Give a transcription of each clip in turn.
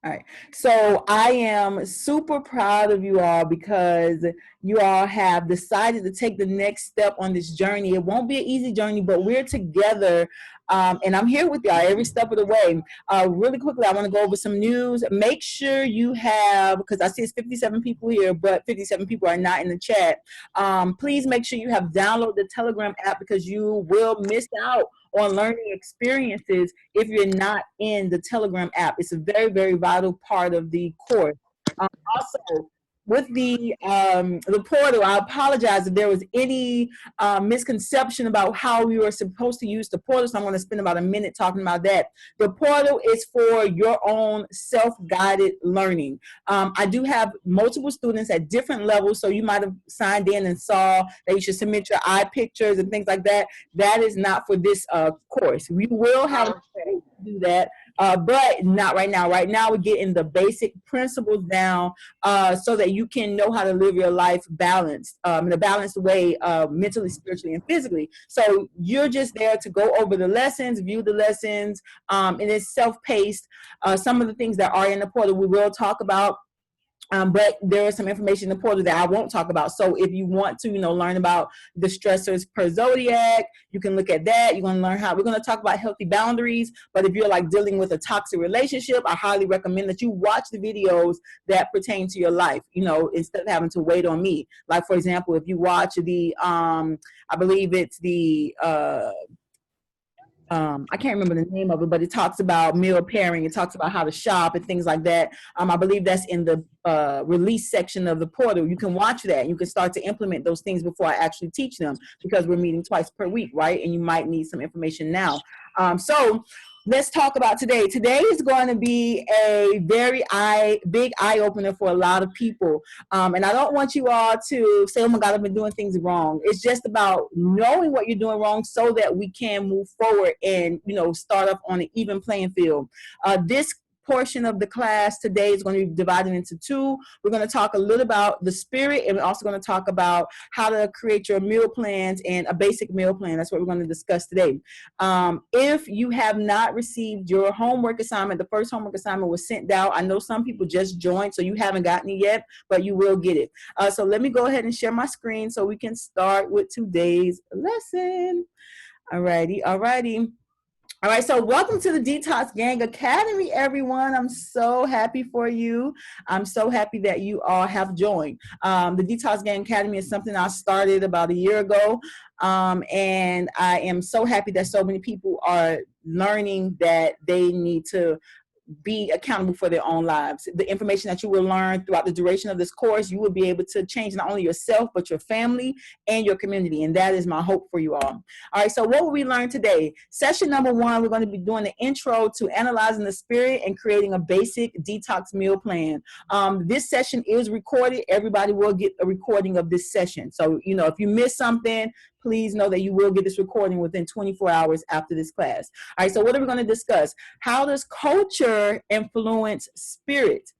All right. So I am super proud of you all because you all have decided to take the next step on this journey. It won't be an easy journey, but we're together. And I'm here with y'all every step of the way. Really quickly, I want to go over some news. Make sure you have, because I see it's 57 people here, but 57 people are not in the chat. Please make sure you have downloaded the Telegram app because you will miss out on learning experiences if you're not in the Telegram app. It's a very, very vital part of the course. Also, with the portal, I apologize if there was any misconception about how we were supposed to use the portal, so I'm going to spend about a minute talking about that. The portal is for your own self-guided learning. I do have multiple students at different levels, so you might have signed in and saw that you should submit your eye pictures and things like that. That is not for this course. We will have to do that. But not right now. Right now, we're getting the basic principles down so that you can know how to live your life balanced, in a balanced way, mentally, spiritually, and physically. So you're just there to go over the lessons, view the lessons, and it's self-paced. Some of the things that are in the portal we will talk about. But there is some information in the portal that I won't talk about. So if you want to, learn about the stressors per zodiac, you can look at that. You're going to learn how we're going to talk about healthy boundaries. But if you're like dealing with a toxic relationship, I highly recommend that you watch the videos that pertain to your life, instead of having to wait on me. Like, for example, if you watch the, I believe it's the, I can't remember the name of it, but it talks about meal pairing. It talks about how to shop and things like that. I believe that's in the release section of the portal. You can watch that. You can start to implement those things before I actually teach them, because we're meeting twice per week, right? And you might need some information now. So let's talk about today. Today is going to be a very big eye-opener for a lot of people. And I don't want you all to say, oh my God, I've been doing things wrong. It's just about knowing what you're doing wrong so that we can move forward and, start off on an even playing field. This portion of the class today is going to be divided into two. We're going to talk a little about the spirit, and we're also going to talk about how to create your meal plans and a basic meal plan. That's what we're going to discuss today. If you have not received your homework assignment, the first homework assignment was sent out. I know some people just joined, so you haven't gotten it yet, but you will get it. So let me go ahead and share my screen so we can start with today's lesson. Alrighty. All right, so welcome to the Detox Gang Academy, everyone. I'm so happy for you. I'm so happy that you all have joined. The Detox Gang Academy is something I started about a year ago, and I am so happy that so many people are learning that they need to be accountable for their own lives. The information that you will learn throughout the duration of this course, you will be able to change not only yourself, but your family and your community. And that is my hope for you all. All right, so what will we learn today? Session number 1, we're going to be doing the intro to analyzing the spirit and creating a basic detox meal plan. This session is recorded. Everybody will get a recording of this session. So, if you miss something, please know that you will get this recording within 24 hours after this class. All right, so what are we going to discuss? How does culture influence spirit?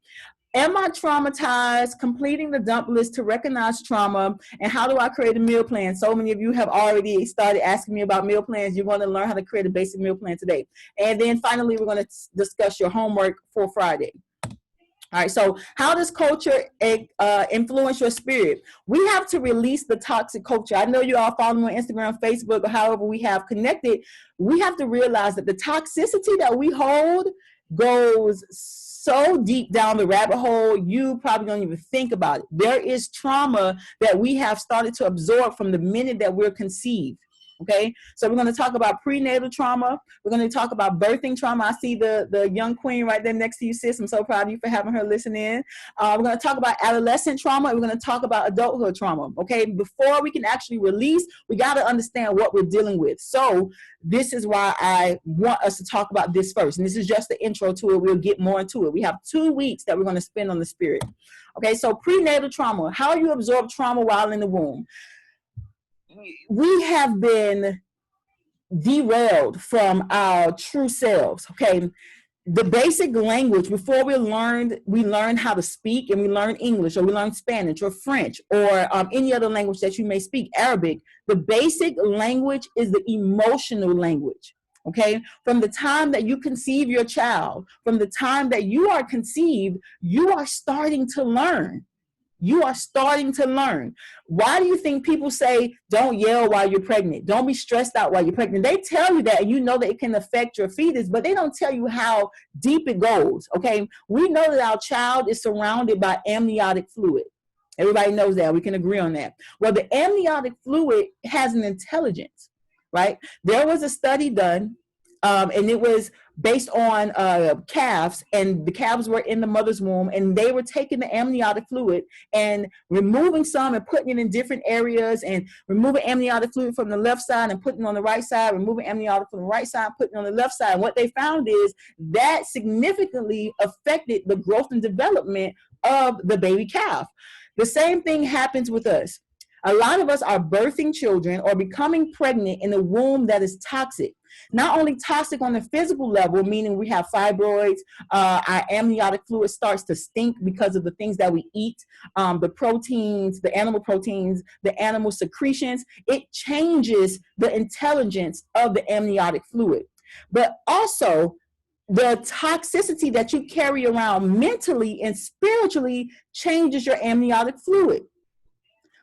Am I traumatized? Completing the dump list to recognize trauma, and how do I create a meal plan? So many of you have already started asking me about meal plans. You're going to learn how to create a basic meal plan today. And then finally, we're going to discuss your homework for Friday. All right, so how does culture influence your spirit? We have to release the toxic culture. I know you all follow me on Instagram, Facebook, or however we have connected. We have to realize that the toxicity that we hold goes so deep down the rabbit hole, you probably don't even think about it. There is trauma that we have started to absorb from the minute that we're conceived. Okay, so we're going to talk about prenatal trauma. We're going to talk about birthing trauma. I see the young queen right there next to you, sis. I'm so proud of you for having her listen in. We're going to talk about adolescent trauma. We're going to talk about adulthood trauma. Okay, before we can actually release, we got to understand what we're dealing with. So this is why I want us to talk about this first. And this is just the intro to it. We'll get more into it. We have 2 weeks that we're going to spend on the spirit. Okay, so prenatal trauma, how you absorb trauma while in the womb. We have been derailed from our true selves, okay? The basic language, before we learn how to speak, and we learn English, or we learn Spanish or French, or any other language that you may speak, Arabic. The basic language is the emotional language, Okay, from the time that you conceive your child, from the time that you are conceived, you are starting to learn. You are starting to learn. Why do you think people say don't yell while you're pregnant? Don't be stressed out while you're pregnant. They tell you that, and you know that it can affect your fetus, but they don't tell you how deep it goes. Okay, we know that our child is surrounded by amniotic fluid. Everybody knows that. We can agree on that. Well, the amniotic fluid has an intelligence, right? There was a study done, and it was based on calves, and the calves were in the mother's womb, and they were taking the amniotic fluid and removing some and putting it in different areas, and removing amniotic fluid from the left side and putting it on the right side, removing amniotic from the right side, putting it on the left side. And what they found is that significantly affected the growth and development of the baby calf. The same thing happens with us. A lot of us are birthing children or becoming pregnant in a womb that is toxic. Not only toxic on the physical level, meaning we have fibroids, our amniotic fluid starts to stink because of the things that we eat, the proteins, the animal proteins, the animal secretions. It changes the intelligence of the amniotic fluid. But also, the toxicity that you carry around mentally and spiritually changes your amniotic fluid.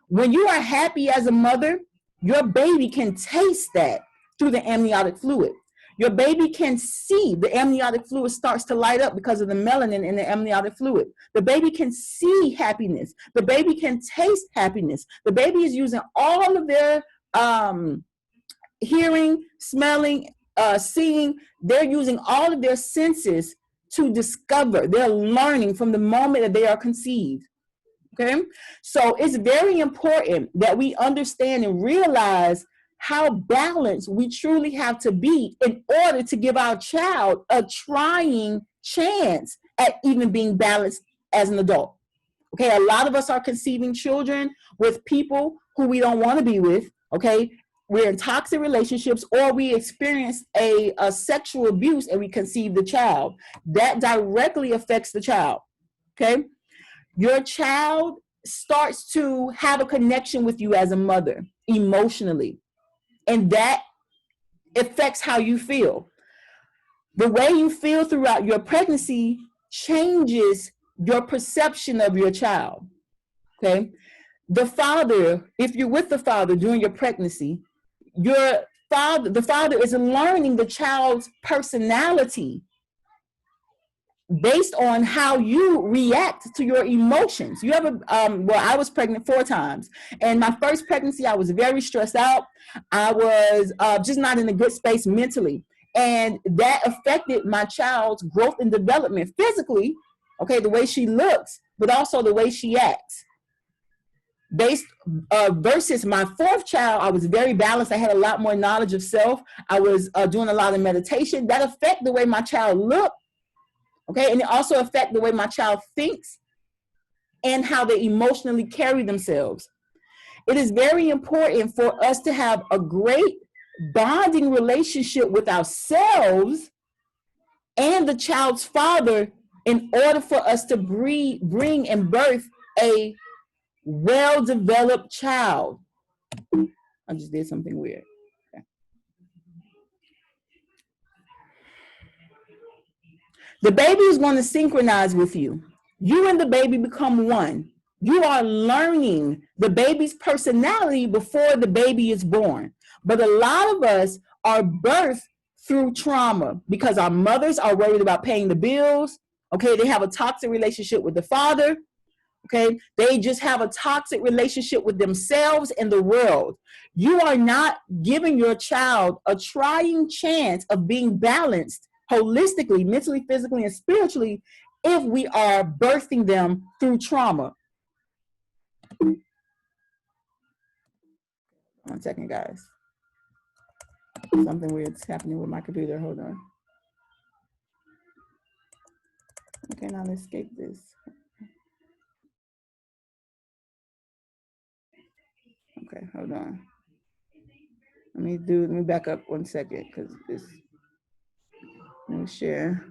When you are happy as a mother, your baby can taste that through the amniotic fluid. Your baby can see the amniotic fluid starts to light up because of the melanin in the amniotic fluid. The baby can see happiness. The baby can taste happiness. The baby is using all of their hearing, smelling, seeing. They're using all of their senses to discover. They're learning from the moment that they are conceived. Okay, so it's very important that we understand and realize how balanced we truly have to be in order to give our child a trying chance at even being balanced as an adult. Okay, a lot of us are conceiving children with people who we don't want to be with. Okay, we're in toxic relationships, or we experience a sexual abuse and we conceive the child. That directly affects the child. Okay, your child starts to have a connection with you as a mother emotionally, and that affects how you feel. The way you feel throughout your pregnancy changes your perception of your child. Okay, the father, if you're with the father during your pregnancy, the father is learning the child's personality based on how you react to your emotions. You ever, well, I was pregnant 4 times, and my first pregnancy, I was very stressed out. I was just not in a good space mentally, and that affected my child's growth and development physically, okay, the way she looks, but also the way she acts. Versus my 4th child, I was very balanced. I had a lot more knowledge of self. I was doing a lot of meditation. That affected the way my child looked. Okay, and it also affects the way my child thinks and how they emotionally carry themselves. It is very important for us to have a great bonding relationship with ourselves and the child's father in order for us to bring and birth a well-developed child. I just did something weird. Okay. The baby is going to synchronize with you. You and the baby become one. You are learning the baby's personality before the baby is born. But a lot of us are birthed through trauma because our mothers are worried about paying the bills. Okay, they have a toxic relationship with the father. Okay, they just have a toxic relationship with themselves and the world. You are not giving your child a trying chance of being balanced holistically, mentally, physically, and spiritually if we are birthing them through trauma. 1 second, guys. Something weird's happening with my computer. Hold on. Okay, now let's escape this. Okay, hold on. Let me back up 1 second because this, let me share.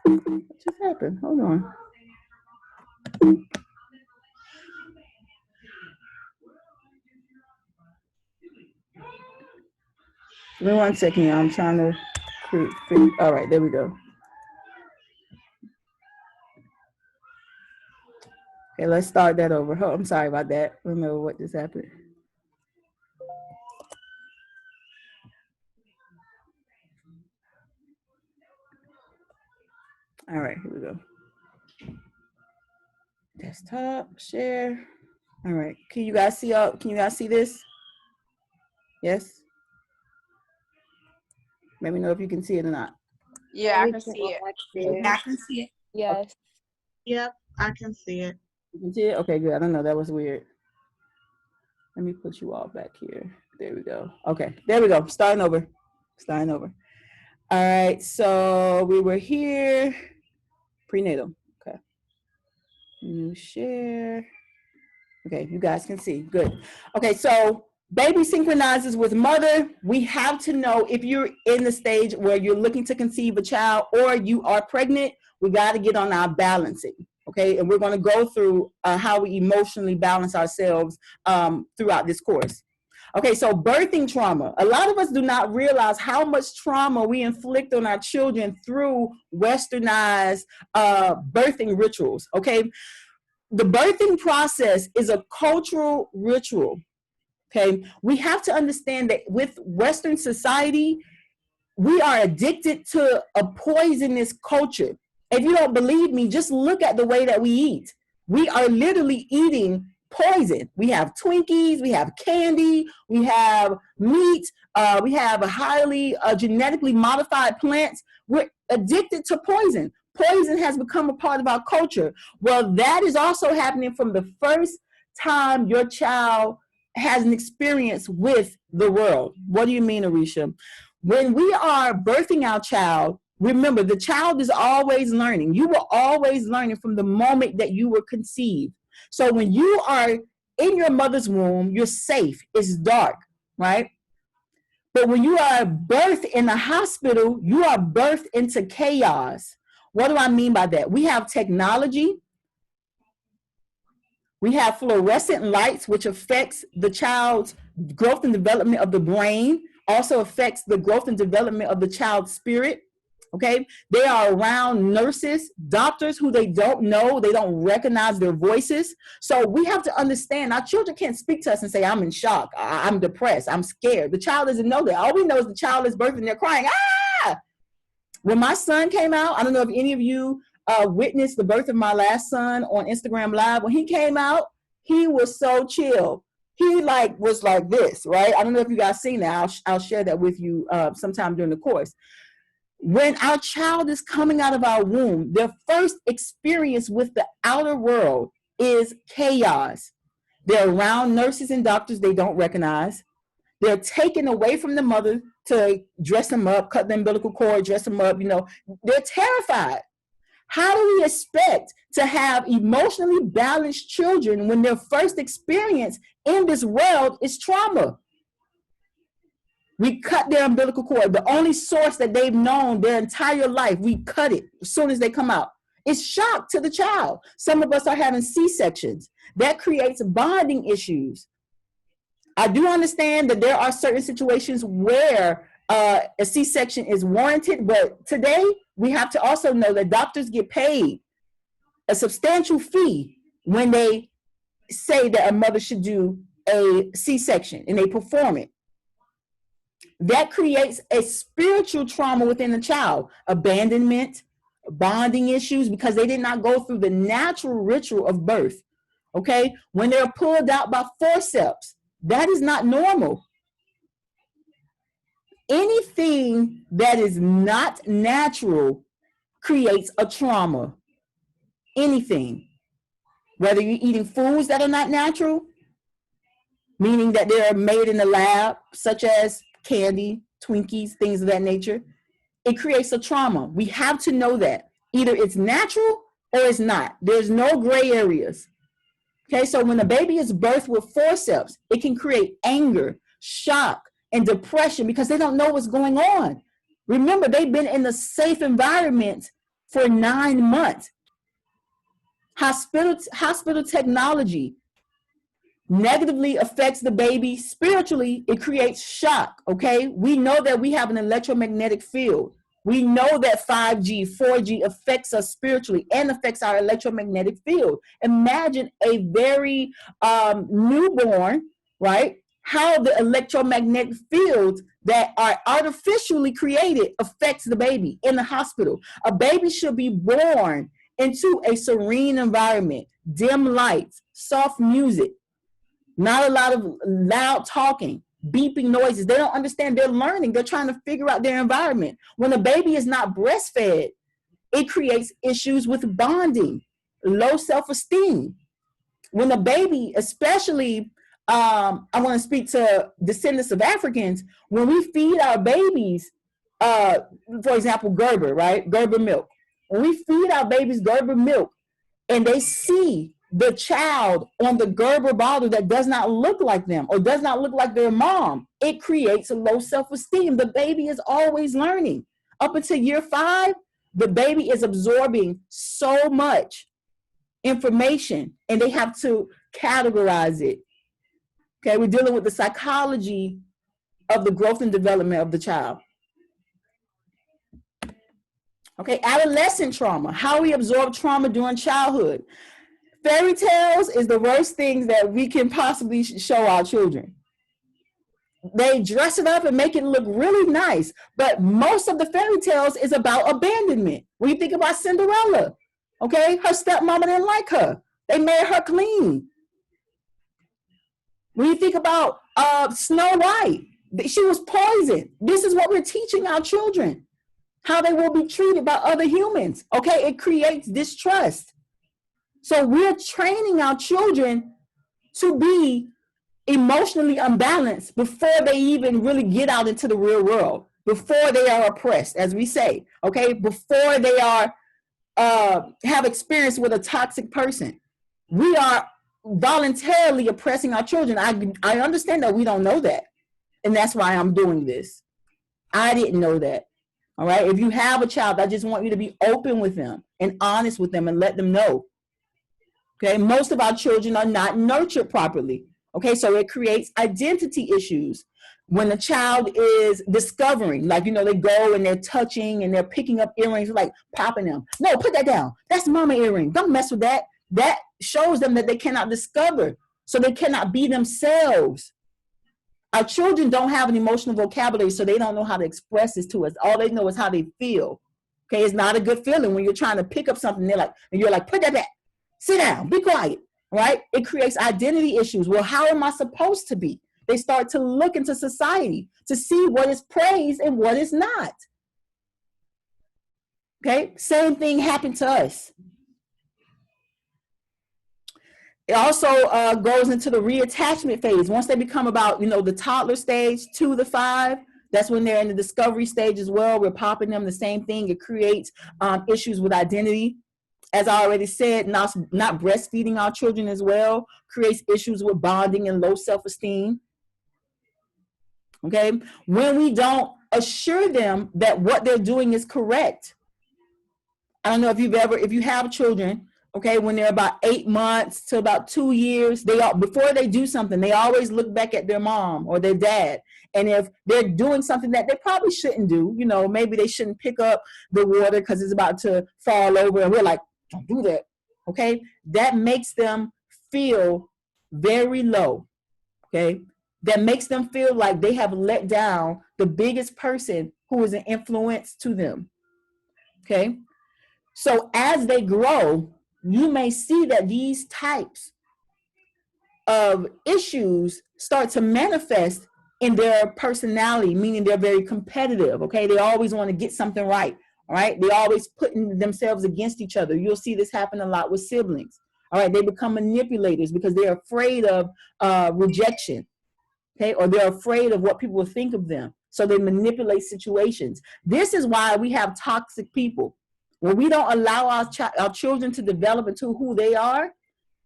What just happened? Hold on. Give me 1 second, y'all. I'm trying to all right, there we go. Okay, let's start that over. Oh, I'm sorry about that. I don't know what just happened. All right, here we go. Desktop, share. All right, can you guys see this? Yes? Let me know if you can see it or not. Yeah, I can see it. Yeah, I can see it. Yes. Okay. Yep, I can see it. You can see it? Okay, good. I don't know. That was weird. Let me put you all back here. There we go. Okay, there we go. Starting over. All right, so we were here. Prenatal. Okay. New share. Okay, you guys can see. Good. Okay, so baby synchronizes with mother. We have to know if you're in the stage where you're looking to conceive a child or you are pregnant, we got to get on our balancing. Okay, and we're going to go through how we emotionally balance ourselves throughout this course. Okay, so birthing trauma. A lot of us do not realize how much trauma we inflict on our children through westernized birthing rituals. Okay, the birthing process is a cultural ritual. Okay, we have to understand that with Western society, we are addicted to a poisonous culture. If you don't believe me, just look at the way that we eat. We are literally eating poison. We have Twinkies, we have candy, we have meat, we have a highly genetically modified plants. We're addicted to poison. Poison has become a part of our culture. Well, that is also happening from the first time your child has an experience with the world. What do you mean, Arisha? When we are birthing our child, remember, the child is always learning. You were always learning from the moment that you were conceived. So when you are in your mother's womb, you're safe. It's dark, right? But when you are birthed in a hospital, you are birthed into chaos. What do I mean by that? We have technology. We have fluorescent lights, which affects the child's growth and development of the brain, also affects the growth and development of the child's spirit. Okay, they are around nurses, doctors who they don't know, they don't recognize their voices. So we have to understand our children can't speak to us and say, I'm in shock, I'm depressed, I'm scared. The child doesn't know that. All we know is the child is birthing, they're crying, ah! When my son came out, I don't know if any of you witnessed the birth of my last son on Instagram Live. When he came out, he was so chill. He was like this, right? I don't know if you guys seen that. I'll share that with you sometime during the course. When our child is coming out of our womb, their first experience with the outer world is chaos. They're around nurses and doctors they don't recognize. They're taken away from the mother to dress them up, cut the umbilical cord, dress them up, They're terrified. How do we expect to have emotionally balanced children when their first experience in this world is trauma? We cut their umbilical cord, the only source that they've known their entire life. We cut it as soon as they come out. It's shock to the child. Some of us are having C-sections. That creates bonding issues. I do understand that there are certain situations where a C-section is warranted, but today we have to also know that doctors get paid a substantial fee when they say that a mother should do a C-section and they perform it. That creates a spiritual trauma within the child, abandonment, bonding issues, because they did not go through the natural ritual of birth. Okay, when they're pulled out by forceps, that is not normal. Anything that is not natural creates a trauma. Anything. Whether you're eating foods that are not natural, meaning that they're made in the lab, such as candy, Twinkies, things of that nature, it creates a trauma. We have to know that. Either it's natural or it's not. There's no gray areas. Okay, so when a baby is birthed with forceps, it can create anger, shock, and depression because they don't know what's going on. Remember, they've been in a safe environment for 9 months. Hospital technology, negatively affects the baby spiritually. It creates shock, okay? We know that we have an electromagnetic field. We know that 5G, 4G affects us spiritually and affects our electromagnetic field. Imagine a very newborn, right? How the electromagnetic fields that are artificially created affects the baby in the hospital. A baby should be born into a serene environment, dim lights, soft music, not a lot of loud talking, beeping noises. They don't understand. They're learning. They're trying to figure out their environment. When a baby is not breastfed, it creates issues with bonding, low self-esteem. When a baby, especially, I want to speak to descendants of Africans, when we feed our babies, for example, Gerber, right? Gerber milk. When we feed our babies Gerber milk and they see the child on the Gerber bottle that does not look like them or does not look like their mom, it creates a low self-esteem. The baby is always learning. Up until year 5, the baby is absorbing so much information and they have to categorize it. Okay, we're dealing with the psychology of the growth and development of the child. Okay, adolescent trauma, how we absorb trauma during childhood. Fairy tales is the worst things that we can possibly show our children. They dress it up and make it look really nice, but most of the fairy tales is about abandonment. When you think about Cinderella, okay, her stepmama didn't like her. They made her clean. When you think about Snow White, she was poisoned. This is what we're teaching our children, how they will be treated by other humans. Okay, it creates distrust. So we're training our children to be emotionally unbalanced before they even really get out into the real world, before they are oppressed, as we say, okay, before they are have experience with a toxic person. We are voluntarily oppressing our children. I understand that we don't know that, and that's why I'm doing this. I didn't know that. All right, if you have a child, I just want you to be open with them and honest with them and let them know. Okay, most of our children are not nurtured properly. Okay, so it creates identity issues. When a child is discovering, like, you know, they go and they're touching and they're picking up earrings, like popping them. No, put that down. That's mama earring. Don't mess with that. That shows them that they cannot discover. So they cannot be themselves. Our children don't have an emotional vocabulary, so they don't know how to express this to us. All they know is how they feel. Okay, it's not a good feeling when you're trying to pick up something. They're like, and you're like, put that back. Sit down, be quiet, right? It creates identity issues. Well, how am I supposed to be? They start to look into society to see what is praised and what is not. Okay, same thing happened to us. It also goes into the reattachment phase. Once they become about, you know, the toddler stage, 2 to 5, that's when they're in the discovery stage as well. We're popping them, the same thing. It creates issues with identity. As I already said, not breastfeeding our children as well creates issues with bonding and low self-esteem. Okay, when we don't assure them that what they're doing is correct. I don't know if you have children, okay, when they're about 8 months to about 2 years, before they do something, they always look back at their mom or their dad. And if they're doing something that they probably shouldn't do, you know, maybe they shouldn't pick up the water because it's about to fall over, and we're like, don't do that, okay? That makes them feel very low, okay? That makes them feel like they have let down the biggest person who is an influence to them, okay? So as they grow, you may see that these types of issues start to manifest in their personality, meaning they're very competitive, okay? They always want to get something right, all right? They're always putting themselves against each other. You'll see this happen a lot with siblings, all right? They become manipulators because they're afraid of rejection, okay? Or they're afraid of what people will think of them. So they manipulate situations. This is why we have toxic people. When we don't allow our children to develop into who they are,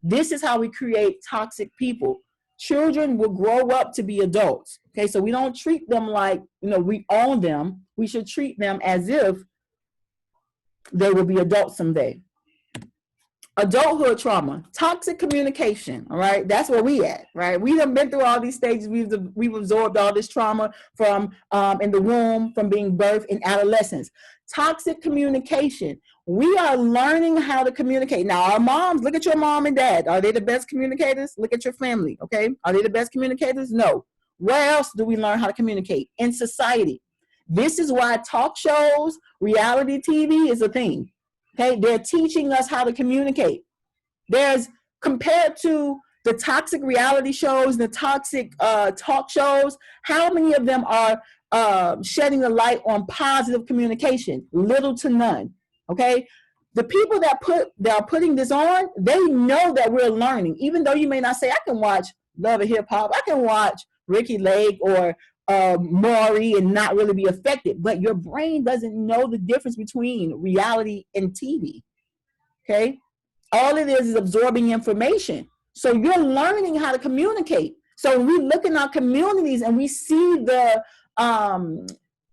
this is how we create toxic people. Children will grow up to be adults. Okay, so we don't treat them like, you know, we own them. We should treat them as if they will be adults someday. Adulthood trauma, toxic communication. All right, that's where we at. Right, we have been through all these stages. We've absorbed all this trauma from in the womb, from being birthed in adolescence. Toxic communication. We are learning how to communicate now. Our moms, look at your mom and dad. Are they the best communicators? Look at your family. Okay, are they the best communicators? No. Where else do we learn how to communicate? In society. This is why talk shows, reality TV is a thing. Okay, they're teaching us how to communicate. There's, compared to the toxic reality shows, the toxic talk shows, how many of them are shedding a light on positive communication? Little to none. Okay, the people that are putting this on, they know that we're learning. Even though you may not say, I can watch Love and Hip Hop, I can watch Ricky Lake or Maury and not really be affected, but your brain doesn't know the difference between reality and TV. Okay, all it is absorbing information. So you're learning how to communicate. So when we look in our communities and we see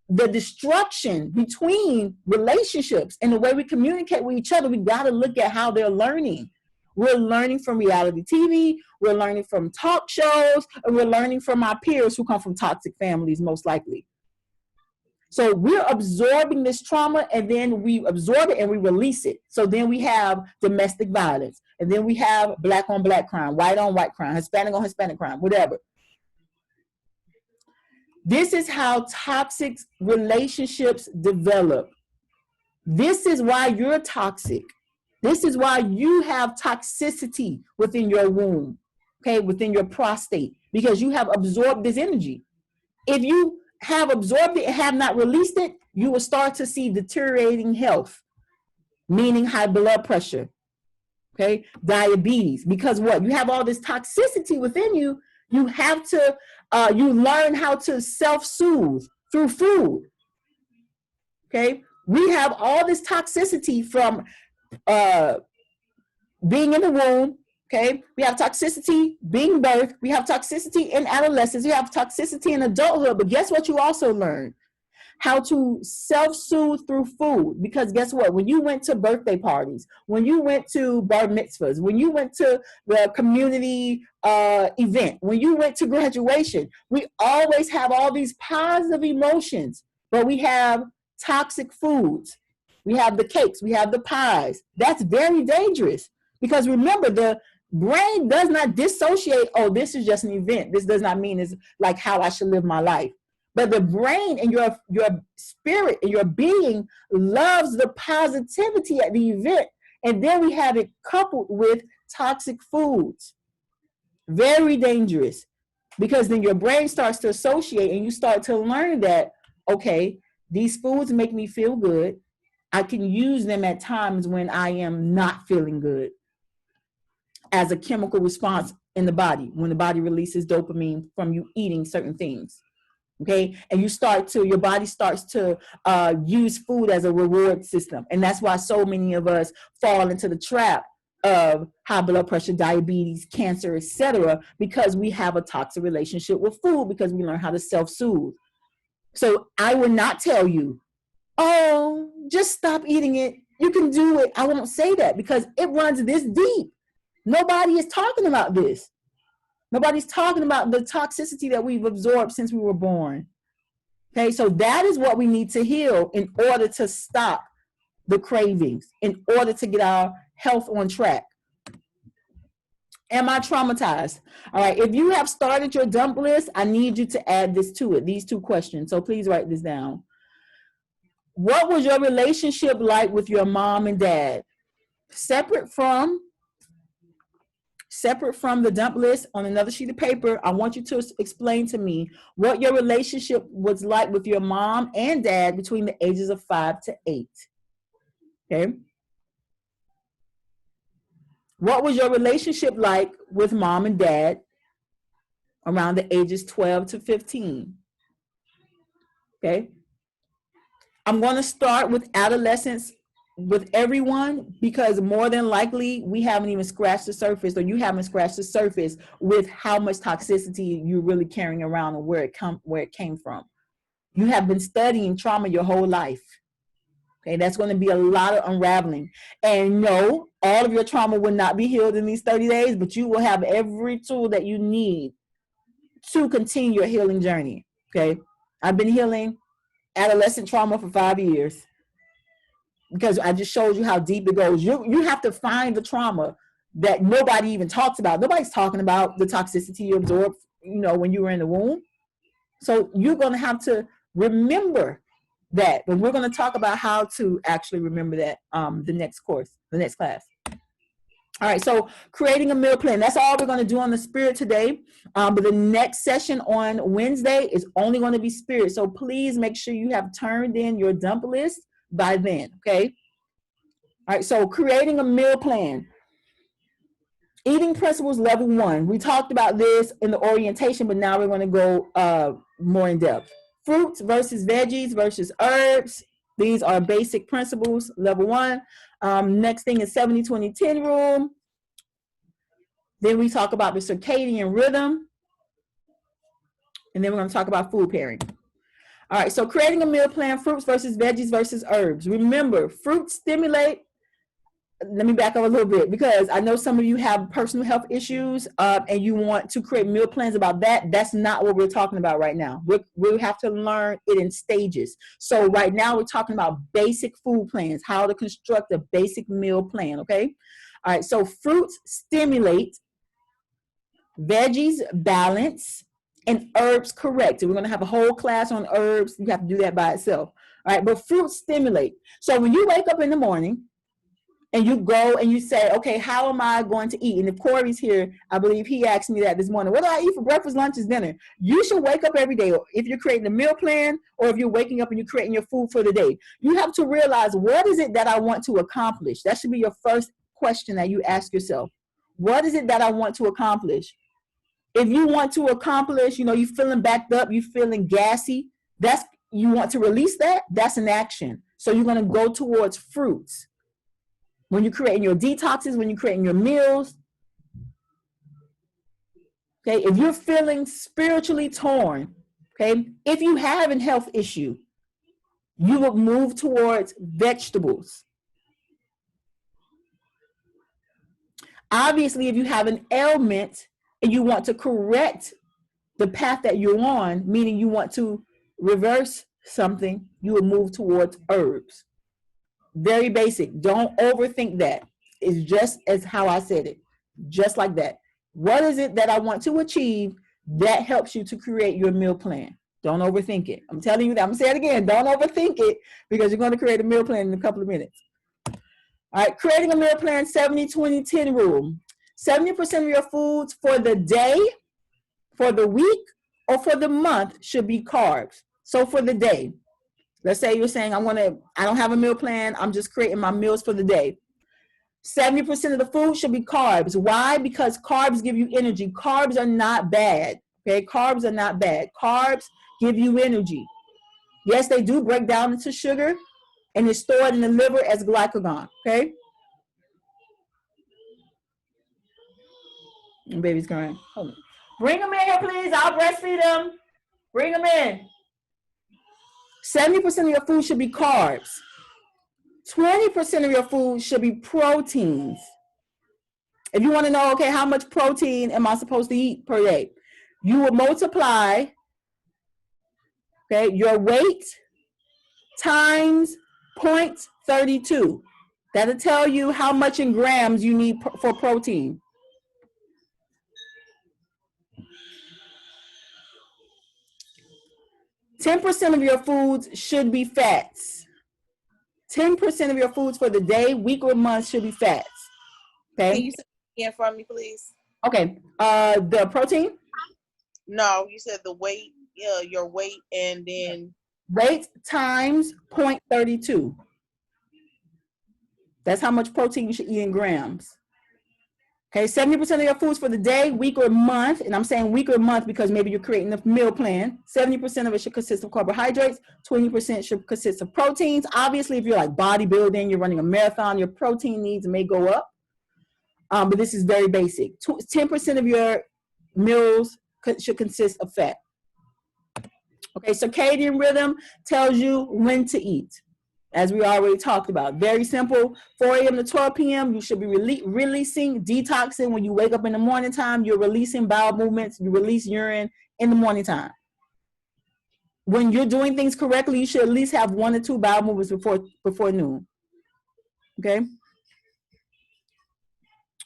the destruction between relationships and the way we communicate with each other, we got to look at how they're learning. We're learning from reality TV, we're learning from talk shows, and we're learning from our peers who come from toxic families, most likely. So we're absorbing this trauma, and then we absorb it and we release it. So then we have domestic violence, and then we have black on black crime, white on white crime, Hispanic on Hispanic crime, whatever. This is how toxic relationships develop. This is why you're toxic. This is why you have toxicity within your womb, okay, within your prostate, because you have absorbed this energy. If you have absorbed it and have not released it, you will start to see deteriorating health, meaning high blood pressure, okay, diabetes, because what? You have all this toxicity within you. You have to, you learn how to self-soothe through food, okay? We have all this toxicity from being in the womb, okay? We have toxicity being birthed. We have toxicity in adolescence. We have toxicity in adulthood. But guess what you also learn? How to self-soothe through food. Because guess what? When you went to birthday parties, when you went to bar mitzvahs, when you went to the community event, when you went to graduation, we always have all these positive emotions, but we have toxic foods. We have the cakes, we have the pies. That's very dangerous, because remember, the brain does not dissociate, oh, this is just an event. This does not mean it's like how I should live my life. But the brain and your spirit and your being loves the positivity at the event. And then we have it coupled with toxic foods. Very dangerous, because then your brain starts to associate and you start to learn that, okay, these foods make me feel good. I can use them at times when I am not feeling good as a chemical response in the body, when the body releases dopamine from you eating certain things. Okay, and your body starts to use food as a reward system. And that's why so many of us fall into the trap of high blood pressure, diabetes, cancer, etc., because we have a toxic relationship with food, because we learn how to self-soothe. So I will not tell you, oh, just stop eating it. You can do it. I won't say that, because it runs this deep. Nobody is talking about this. Nobody's talking about the toxicity that we've absorbed since we were born. Okay, so that is what we need to heal in order to stop the cravings, in order to get our health on track. Am I traumatized? All right, if you have started your dump list, I need you to add this to it, these 2 questions. So please write this down. What was your relationship like with your mom and dad? Separate from the dump list, on another sheet of paper, I want you to explain to me what your relationship was like with your mom and dad between the ages of 5 to 8. Okay. What was your relationship like with mom and dad around the ages 12 to 15? Okay. I'm going to start with adolescence with everyone, because more than likely we haven't even scratched the surface, or you haven't scratched the surface with how much toxicity you're really carrying around and where it came from. You have been studying trauma your whole life. Okay, that's going to be a lot of unraveling. And no, all of your trauma will not be healed in these 30 days, but you will have every tool that you need to continue your healing journey. Okay, I've been healing adolescent trauma for 5 years because I just showed you how deep it goes. You have to find the trauma that nobody even talks about. Nobody's talking about the toxicity you absorbed, when you were in the womb. So you're going to have to remember that, but we're going to talk about how to actually remember that the next class. All right, so creating a meal plan. That's all we're going to do on the spirit today. But the next session on Wednesday is only going to be spirit. So please make sure you have turned in your dump list by then, okay? All right, so creating a meal plan. Eating principles level 1. We talked about this in the orientation, but now we're going to go more in depth. Fruits versus veggies versus herbs. These are basic principles, level 1. Next thing is 70-20-10 rule. Then we talk about the circadian rhythm. And then we're going to talk about food pairing. All right, so creating a meal plan, fruits versus veggies versus herbs. Remember, fruits stimulate. Let me back up a little bit because I know some of you have personal health issues and you want to create meal plans about that. That's not what we're talking about right now. We have to learn it in stages. So right now we're talking about basic food plans, how to construct a basic meal plan, okay? All right, so fruits stimulate, veggies balance, and herbs correct. And we're going to have a whole class on herbs. You have to do that by itself. All right, but fruits stimulate. So when you wake up in the morning, and you go and you say, okay, how am I going to eat? And if Corey's here, I believe he asked me that this morning. What do I eat for breakfast, lunch, and dinner? You should wake up every day. If you're creating a meal plan or if you're waking up and you're creating your food for the day, you have to realize, what is it that I want to accomplish? That should be your first question that you ask yourself. What is it that I want to accomplish? If you want to accomplish, you're feeling backed up, you're feeling gassy, you want to release that, that's an action. So you're going to go towards fruits. When you're creating your detoxes, when you're creating your meals, okay, if you're feeling spiritually torn, okay, if you have a health issue, you will move towards vegetables. Obviously, if you have an ailment and you want to correct the path that you're on, meaning you want to reverse something, you will move towards herbs. Very basic. Don't overthink that. It's just as how I said it. Just like that. What is it that I want to achieve that helps you to create your meal plan? Don't overthink it. I'm telling you that. I'm going to say it again. Don't overthink it because you're going to create a meal plan in a couple of minutes. All right. Creating a meal plan, 70-20-10 rule. 70% of your foods for the day, for the week, or for the month should be carbs. So for the day, let's say you're saying, I don't have a meal plan. I'm just creating my meals for the day. 70% of the food should be carbs. Why? Because carbs give you energy. Carbs are not bad. Okay, carbs are not bad. Carbs give you energy. Yes, they do break down into sugar and it's stored in the liver as glycagon. Okay. And baby's crying. Hold on. Bring them in here, please. I'll breastfeed them. Bring them in. 70% of your food should be carbs. 20% of your food should be proteins. If you want to know, okay, how much protein am I supposed to eat per day? You will multiply, okay, your weight times 0.32. That'll tell you how much in grams you need for protein. %10 of your foods should be fats. 10% of your foods for the day, week, or month should be fats. Okay. Can you say it again for me, please? Okay. The protein? No, you said the weight, your weight, and then weight times 0.32. That's how much protein you should eat in grams. Okay, 70% of your foods for the day, week, or month, and I'm saying week or month because maybe you're creating a meal plan. 70% of it should consist of carbohydrates, 20% should consist of proteins. Obviously, if you're like bodybuilding, you're running a marathon, your protein needs may go up. But this is very basic. 10% of your meals should consist of fat. Okay, circadian rhythm tells you when to eat. as we already talked about. Very simple. 4 a.m. to 12 p.m. You should be releasing, detoxing. When you wake up in the morning time, you're releasing bowel movements. You release urine in the morning time. When you're doing things correctly, you should at least have 1 or 2 bowel movements before noon. Okay.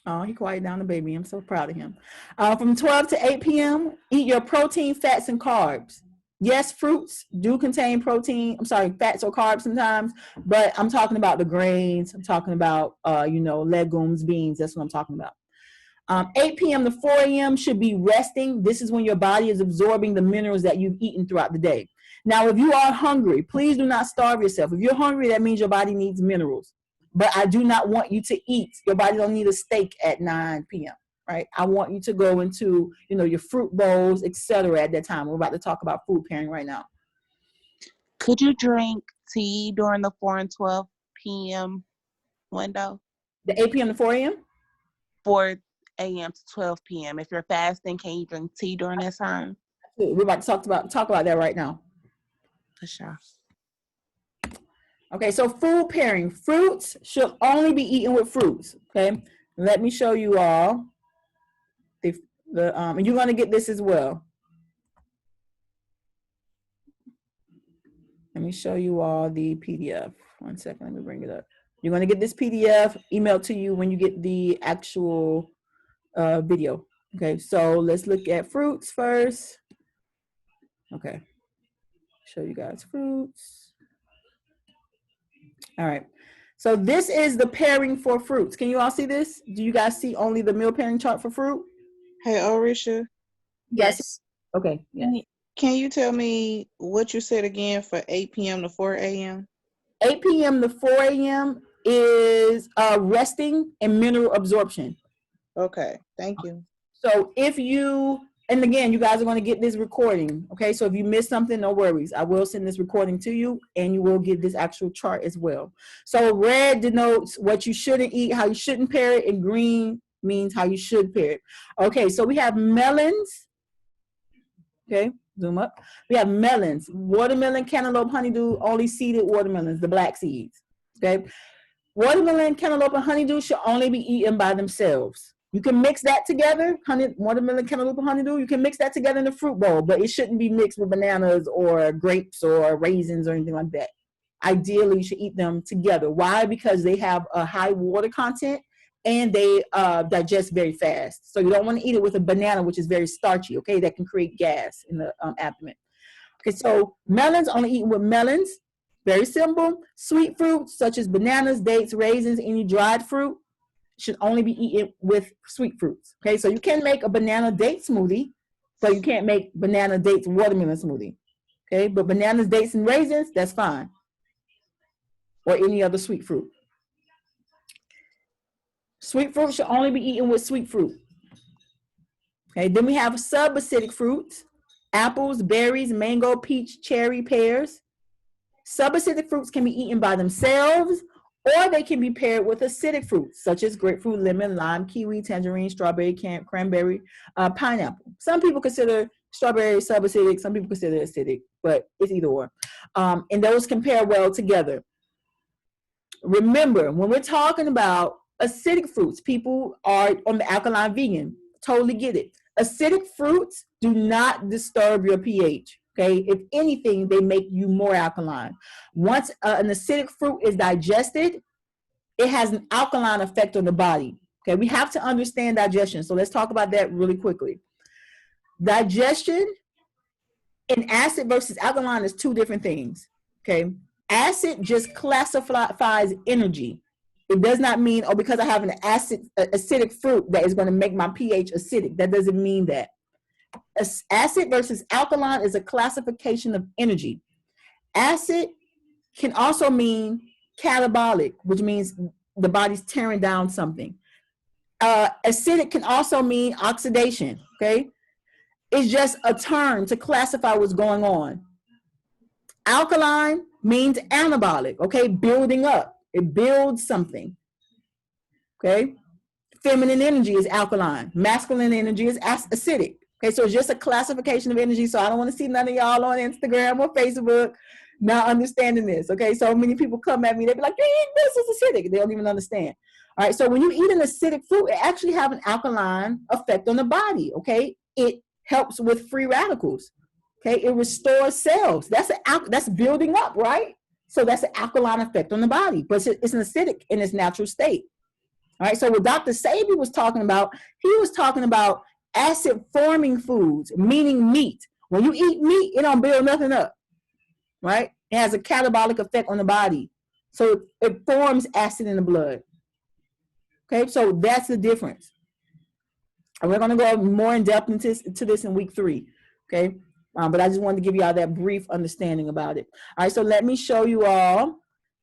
Oh, he quieted down the baby. I'm so proud of him. From 12 to 8 p.m., eat your protein, fats, and carbs. Yes, fruits do contain protein. I'm sorry, fats or carbs sometimes, but I'm talking about the grains. I'm talking about, legumes, beans. That's what I'm talking about. 8 p.m. to 4 a.m. should be resting. This is when your body is absorbing the minerals that you've eaten throughout the day. Now, if you are hungry, please do not starve yourself. If you're hungry, that means your body needs minerals. But I do not want you to eat. Your body don't need a steak at 9 p.m., right? I want you to go into, your fruit bowls, etc. at that time. We're about to talk about food pairing right now. Could you drink tea during the 4 and 12 p.m. window? The 8 p.m. to 4 a.m.? 4 a.m. to 12 p.m. If you're fasting, can you drink tea during that time? We're about to talk about that right now. For sure. Okay, so food pairing. Fruits should only be eaten with fruits. Okay, let me show you all and you're going to get this as well. Let me show you all the PDF. 1 second, let me bring it up. You're going to get this PDF emailed to you when you get the actual video. Okay, so let's look at fruits first. Okay, show you guys fruits. All right, so this is the pairing for fruits. Can you all see this? Do you guys see only the meal pairing chart for fruit? Hey, Orisha. Yes. Okay. Yeah. Can you tell me what you said again for 8 p.m. to 4 a.m.? 8 p.m. to 4 a.m. is resting and mineral absorption. Okay, thank you. So and again, you guys are going to get this recording. Okay, so if you missed something, no worries. I will send this recording to you and you will get this actual chart as well. So red denotes what you shouldn't eat, how you shouldn't pair it, and green means how you should pair it. Okay, so we have melons. Okay, zoom up. We have melons, watermelon, cantaloupe, honeydew, only seeded watermelons, the black seeds. Okay, watermelon, cantaloupe, and honeydew should only be eaten by themselves. You can mix that together, watermelon, cantaloupe, and honeydew. You can mix that together in a fruit bowl, but it shouldn't be mixed with bananas or grapes or raisins or anything like that. Ideally, you should eat them together. Why? Because they have a high water content and they digest very fast. So you don't want to eat it with a banana, which is very starchy, okay? That can create gas in the abdomen. Okay, so melons, only eaten with melons. Very simple. Sweet fruits, such as bananas, dates, raisins, any dried fruit, should only be eaten with sweet fruits. Okay, so you can make a banana date smoothie, but you can't make banana dates watermelon smoothie. Okay, but bananas, dates, and raisins, that's fine. Or any other sweet fruit. Sweet fruit should only be eaten with sweet fruit. Okay, then we have subacidic fruits, apples, berries, mango, peach, cherry, pears. Subacidic fruits can be eaten by themselves, or they can be paired with acidic fruits, such as grapefruit, lemon, lime, kiwi, tangerine, strawberry, cranberry, pineapple. Some people consider strawberry subacidic, some people consider it acidic, but it's either or. And those can pair well together. Remember, when we're talking about acidic fruits, people are on the alkaline vegan. Totally get it. Acidic fruits do not disturb your pH. Okay, if anything, they make you more alkaline. Once an acidic fruit is digested, it has an alkaline effect on the body. Okay, we have to understand digestion. So let's talk about that really quickly. Digestion in acid versus alkaline is 2 different things. Okay, acid just classifies energy. It does not mean, oh, because I have an acidic fruit that is going to make my pH acidic. That doesn't mean that. Acid versus alkaline is a classification of energy. Acid can also mean catabolic, which means the body's tearing down something. Acidic can also mean oxidation, okay? It's just a term to classify what's going on. Alkaline means anabolic, okay? Building up. It builds something, okay? Feminine energy is alkaline. Masculine energy is acidic. Okay, so it's just a classification of energy. So I don't want to see none of y'all on Instagram or Facebook Not understanding this. Okay, so many people come at me, they be like, you eat this, it's acidic. They don't even understand. All right, so when you eat an acidic food, it actually have an alkaline effect on the body. Okay, it helps with free radicals. Okay, it restores cells. That's building up, right? So that's an alkaline effect on the body, but it's an acidic in its natural state. All right, so what Dr. Sabi was talking about, he was talking about acid forming foods, meaning meat. When you eat meat, it don't build nothing up, right? It has a catabolic effect on the body. So it forms acid in the blood. Okay, so that's the difference. And we're going to go more in depth into this in week 3. Okay, but I just wanted to give you all that brief understanding about it. All right, so let me show you all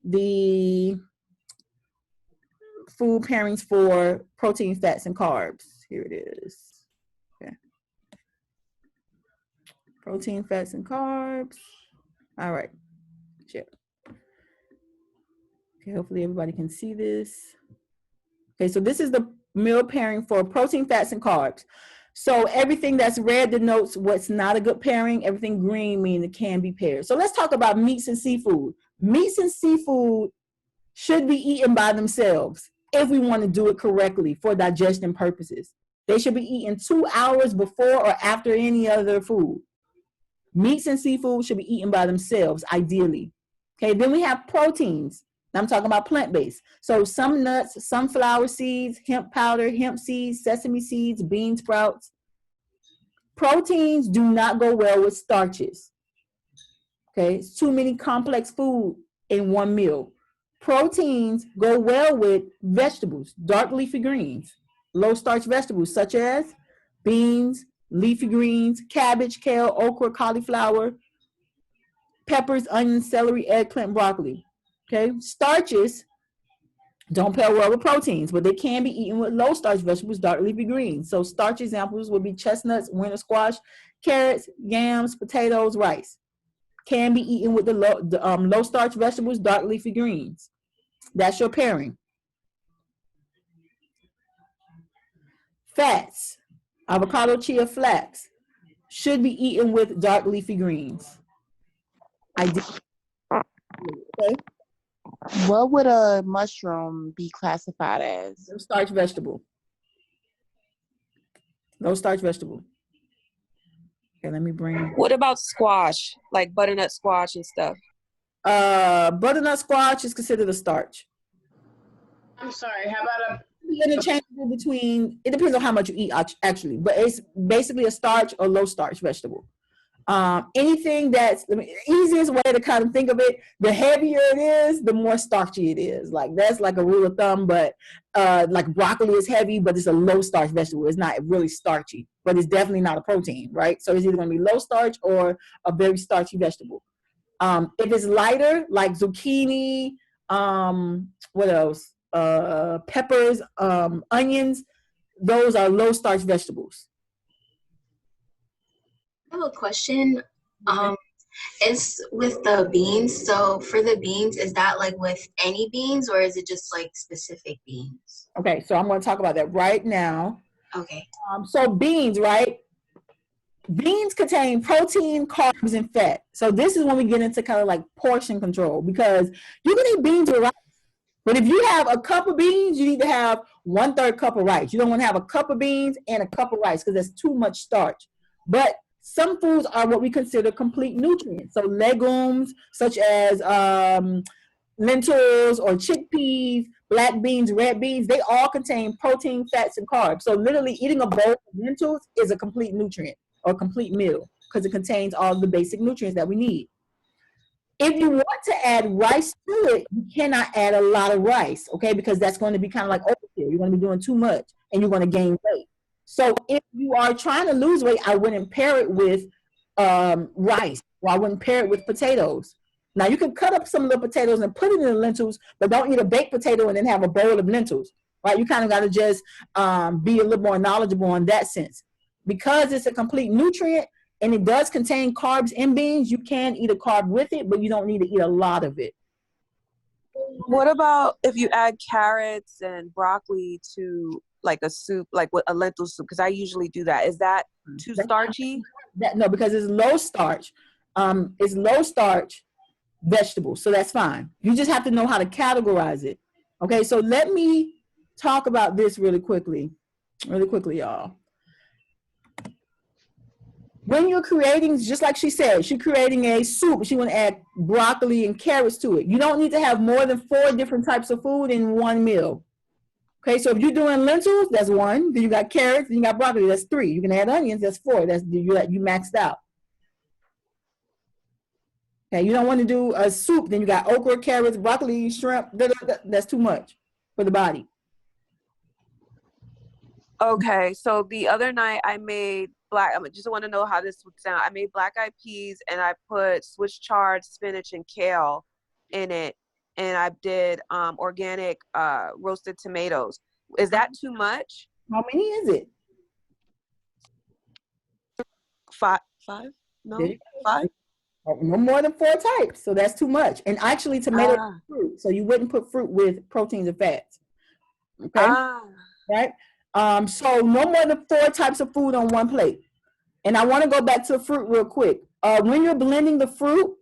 the food pairings for protein, fats, and carbs. Here it is. Okay. Protein, fats, and carbs. All right. Share. Okay, hopefully everybody can see this. Okay, so this is the meal pairing for protein, fats, and carbs. So everything that's red denotes what's not a good pairing. Everything green means it can be paired. So let's talk about meats and seafood. Meats and seafood should be eaten by themselves if we want to do it correctly for digestion purposes. They should be eaten 2 hours before or after any other food. Meats and seafood should be eaten by themselves, ideally. Okay, then we have proteins. I'm talking about plant-based. So some nuts, sunflower seeds, hemp powder, hemp seeds, sesame seeds, bean sprouts. Proteins do not go well with starches. Okay, it's too many complex food in one meal. Proteins go well with vegetables, dark leafy greens, low starch vegetables such as beans, leafy greens, cabbage, kale, okra, cauliflower, peppers, onions, celery, eggplant, broccoli. Okay, starches don't pair well with proteins, but they can be eaten with low starch vegetables, dark leafy greens. So starch examples would be chestnuts, winter squash, carrots, yams, potatoes, rice. Can be eaten with the low starch vegetables, dark leafy greens. That's your pairing. Fats, avocado, chia, flax should be eaten with dark leafy greens. Okay. What would a mushroom be classified as? Low starch vegetable. Low starch vegetable. Okay, let me bring. What about squash, like butternut squash and stuff? Butternut squash is considered a starch. I'm sorry, how about Interchangeable between, it depends on how much you eat actually, but it's basically a starch or low starch vegetable. Anything that's the easiest way to kind of think of it, the heavier it is, the more starchy it is. Like that's like a rule of thumb, but like broccoli is heavy, but it's a low starch vegetable. It's not really starchy, but it's definitely not a protein, right? So it's either going to be low starch or a very starchy vegetable. If it's lighter, like zucchini, what else? Peppers, onions, those are low starch vegetables. I have a question. It's with the beans. So for the beans, is that like with any beans or is it just like specific beans? Okay, so I'm going to talk about that right now. Okay. So beans, right? Beans contain protein, carbs, and fat. So this is when we get into kind of like portion control, because you can eat beans with rice. But if you have a cup of beans, you need to have 1/3 cup of rice. You don't want to have a cup of beans and a cup of rice because that's too much starch. But some foods are what we consider complete nutrients. So legumes such as lentils or chickpeas, black beans, red beans, they all contain protein, fats, and carbs. So literally eating a bowl of lentils is a complete nutrient or complete meal because it contains all the basic nutrients that we need. If you want to add rice to it, you cannot add a lot of rice, okay? Because that's going to be kind of like overkill. You're going to be doing too much and you're going to gain weight. So if you are trying to lose weight, I wouldn't pair it with rice, or I wouldn't pair it with potatoes. Now you can cut up some of the potatoes and put it in the lentils, but don't eat a baked potato and then have a bowl of lentils, right? You kind of got to just be a little more knowledgeable in that sense. Because it's a complete nutrient and it does contain carbs in beans, you can eat a carb with it, but you don't need to eat a lot of it. What about if you add carrots and broccoli to like a soup, like with a lentil soup? Because I usually do that. Is that too starchy? No, because it's low starch. It's low starch, vegetables. So that's fine. You just have to know how to categorize it. Okay, so let me talk about this really quickly, y'all. When you're creating, just like she said, she's creating a soup. She want to add broccoli and carrots to it. You don't need to have more than 4 different types of food in one meal. Okay, so if you're doing lentils, that's 1. Then you got carrots, then you got broccoli, that's 3. You can add onions, that's 4. That's you maxed out. Okay, you don't want to do a soup, then you got okra, carrots, broccoli, shrimp. That's too much for the body. Okay, so the other night I made I just want to know how this would sound. I made black eyed peas and I put Swiss chard, spinach, and kale in it, and I did organic roasted tomatoes. Is that too much? How many is it? 5? No, 5. No more than 4 types, so that's too much. And actually, tomatoes are fruit, so you wouldn't put fruit with proteins and fats. Okay, right? So no more than 4 types of food on one plate. And I want to go back to the fruit real quick. When you're blending the fruit,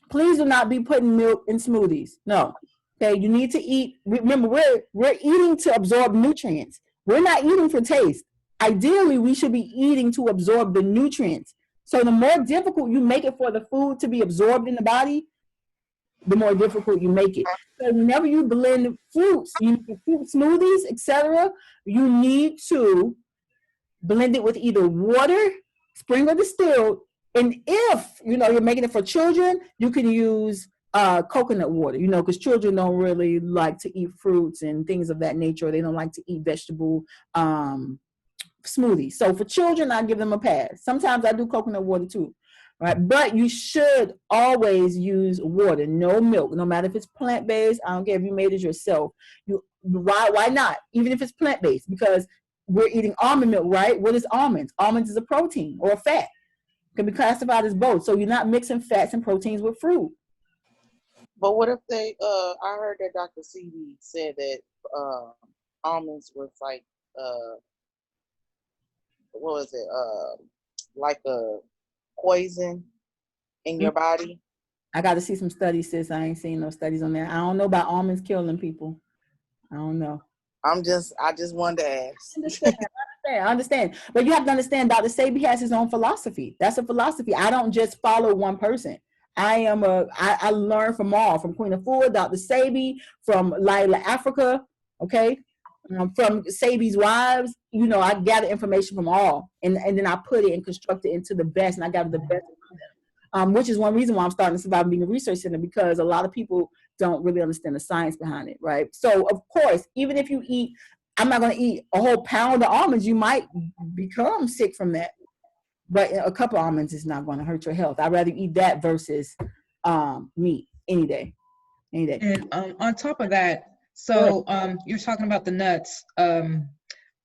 please do not be putting milk in smoothies. No. Okay, you need to eat. Remember, we're eating to absorb nutrients. We're not eating for taste. Ideally, we should be eating to absorb the nutrients. So the more difficult you make it for the food to be absorbed in the body, the more difficult you make it. So whenever you blend fruits, fruit smoothies, etc., you need to blend it with either water, spring or distilled, and if you're making it for children, you can use coconut water, because children don't really like to eat fruits and things of that nature. They don't like to eat vegetable smoothies. So for children, I give them a pass. Sometimes I do coconut water too, right? But you should always use water, no milk, no matter if it's plant-based. I don't care if you made it yourself. Why not? Even if it's plant-based, because we're eating almond milk, right? What is almonds? Almonds is a protein or a fat. It can be classified as both. So you're not mixing fats and proteins with fruit. But what if they, I heard that Dr. CD said that almonds was like, what was it? Like a poison in your body. I got to see some studies, sis. I ain't seen no studies on that. I don't know about almonds killing people. I don't know. I just wanted to ask. I understand. But you have to understand, Dr. Sebi has his own philosophy. That's a philosophy. I don't just follow one person. I learn from all, from Queen Afua, Dr. Sebi, from Lila Africa, okay? From Sebi's wives, I gather information from all. And then I put it and construct it into the best, and I gather the best from them. Which is one reason why I'm starting the Surviving Vegan Research Center, because a lot of people don't really understand the science behind it, right? So, of course, even if you eat, I'm not going to eat a whole pound of almonds. You might become sick from that. But a couple of almonds is not going to hurt your health. I'd rather eat that versus meat any day. And on top of that, so you're talking about the nuts.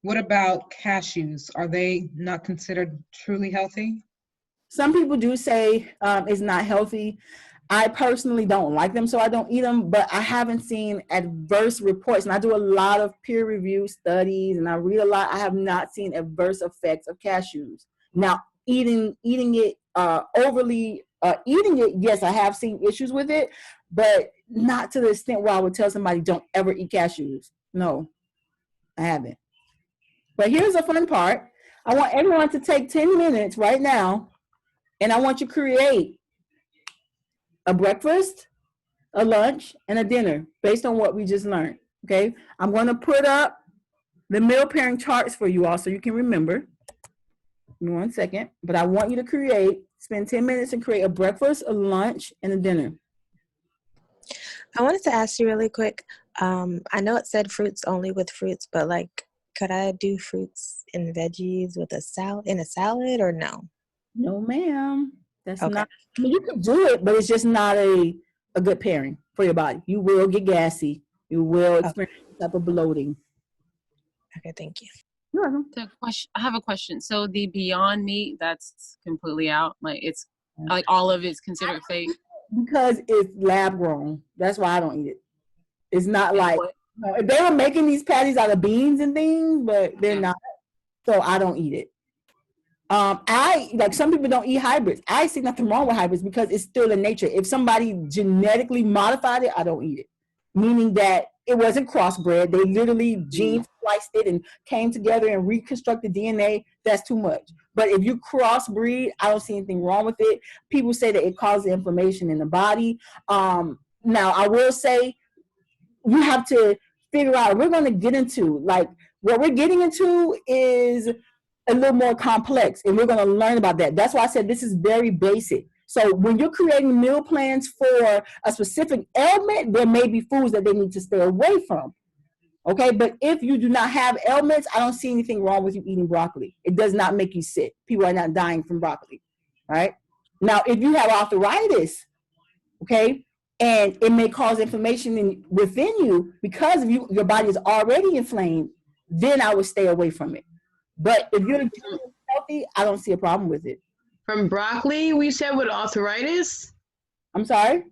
What about cashews? Are they not considered truly healthy? Some people do say it's not healthy. I personally don't like them, so I don't eat them, but I haven't seen adverse reports. And I do a lot of peer-reviewed studies, and I read a lot. I have not seen adverse effects of cashews. Now, eating it overly, yes, I have seen issues with it, but not to the extent where I would tell somebody don't ever eat cashews. No, I haven't. But here's the fun part. I want everyone to take 10 minutes right now, and I want you to create a breakfast, a lunch, and a dinner based on what we just learned, okay? I'm going to put up the meal pairing charts for you all so you can remember. Give me 1 second. But I want you to spend 10 minutes and create a breakfast, a lunch, and a dinner. I wanted to ask you really quick. I know it said fruits only with fruits, but could I do fruits and veggies with a salad or no? No, ma'am. That's okay. Not. I mean, you can do it, but it's just not a good pairing for your body. You will get gassy. You will experience some type of bloating. Okay, thank you. You're welcome. I have a question. So the Beyond Meat, that's completely out. It's all of it's considered fake. Because it's lab grown. That's why I don't eat it. It's not if they were making these patties out of beans and things, but they're not. So I don't eat it. I like some people don't eat hybrids. I see nothing wrong with hybrids because it's still in nature. If somebody genetically modified it, I don't eat it. Meaning that it wasn't crossbred. They literally gene spliced it and came together and reconstructed DNA. That's too much. But if you crossbreed, I don't see anything wrong with it. People say that it causes inflammation in the body. Now, I will say you have to figure out, we're going to get into, like, what we're getting into is a little more complex, and we're going to learn about that. That's why I said this is very basic. So when you're creating meal plans for a specific ailment, there may be foods that they need to stay away from. Okay, but if you do not have ailments, I don't see anything wrong with you eating broccoli. It does not make you sick. People are not dying from broccoli, right? Now, if you have arthritis, okay, and it may cause inflammation within you because of your body is already inflamed, then I would stay away from it. But if you're healthy, I don't see a problem with it. From broccoli, we said with arthritis? I'm sorry?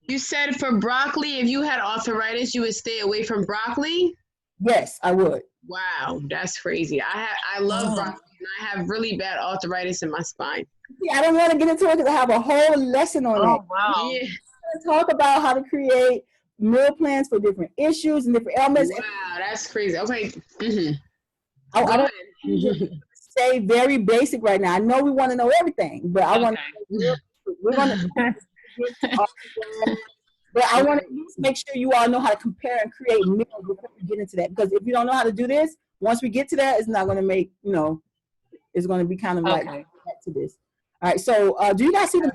You said for broccoli, if you had arthritis, you would stay away from broccoli? Yes, I would. Wow, that's crazy. I love broccoli, and I have really bad arthritis in my spine. See, I don't want to get into it because I have a whole lesson on that. Wow. Yeah. Talk about how to create meal plans for different issues and different ailments. Wow, that's crazy. Okay. I don't say very basic right now. I know we want to know everything, but I want to. We're going to. But I want to make sure you all know how to compare and create meals before we get into that. Because if you don't know how to do this, once we get to that, it's not going to make, it's going to be kind of like back to this. All right. So do you guys see the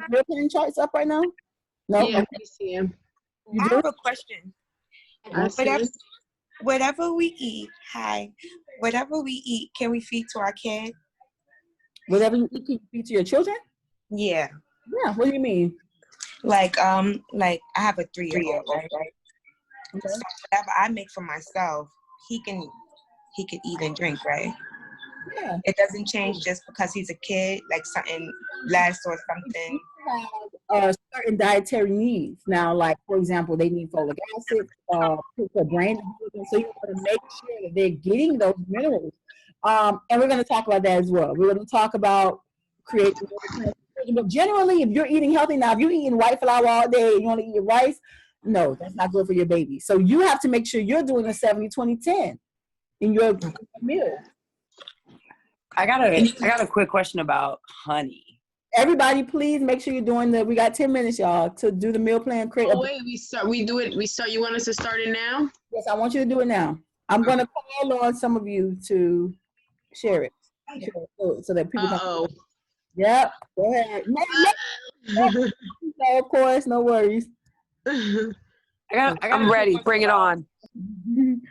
meal plan charts up right now? No? Yeah, we see him. I have a question. Whatever we eat, whatever we eat, can we feed to our kid? Whatever you eat, can you feed to your children? Yeah. Yeah. What do you mean? Like I have a 3-year-old, right? Okay. So whatever I make for myself, he can eat and drink, right? Yeah. It doesn't change just because he's a kid, like something less or something. Have certain dietary needs. Now, like, for example, they need folic acid for brain development. So you want to make sure that they're getting those minerals. And we're going to talk about that as well. We're going to talk about creating. But generally, if you're eating healthy, now if you're eating white flour all day, you want to eat rice, no, that's not good for your baby. So you have to make sure you're doing a 70-20-10 in your meal. I got a quick question about honey. Everybody, please make sure you're doing we got 10 minutes, y'all, to do the meal plan. Oh, wait, you want us to start it now? Yes, I want you to do it now. I'm going to call on some of you to share it. So that people can. Yep, go ahead. No, of course, no worries. I'm ready. Bring it on.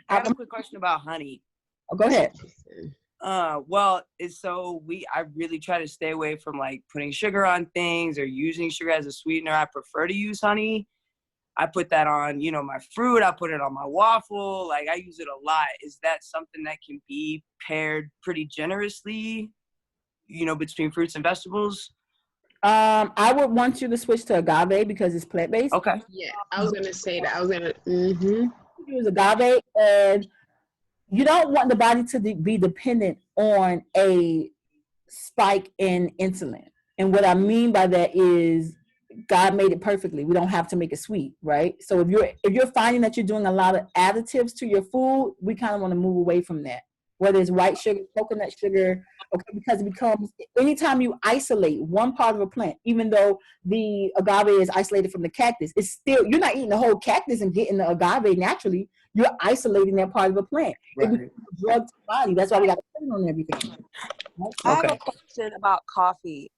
I have a quick question about honey. Oh, go ahead. I really try to stay away from like putting sugar on things or using sugar as a sweetener. I prefer to use honey. I put that on, my fruit. I put it on my waffle. Like I use it a lot. Is that something that can be paired pretty generously, between fruits and vegetables? I would want you to switch to agave because it's plant-based. Okay. Yeah, I was gonna say that. Use agave, and you don't want the body to be dependent on a spike in insulin. And what I mean by that is God made it perfectly. We don't have to make it sweet, right? So if you're finding that you're doing a lot of additives to your food, we kind of want to move away from that. Whether it's white sugar, coconut sugar, okay, because it becomes, anytime you isolate one part of a plant, even though the agave is isolated from the cactus, it's still, you're not eating the whole cactus and getting the agave naturally. You're isolating that part of a plant. Right. It becomes a drug to the body. That's why we got to put it on everything. Right? I have a question about coffee.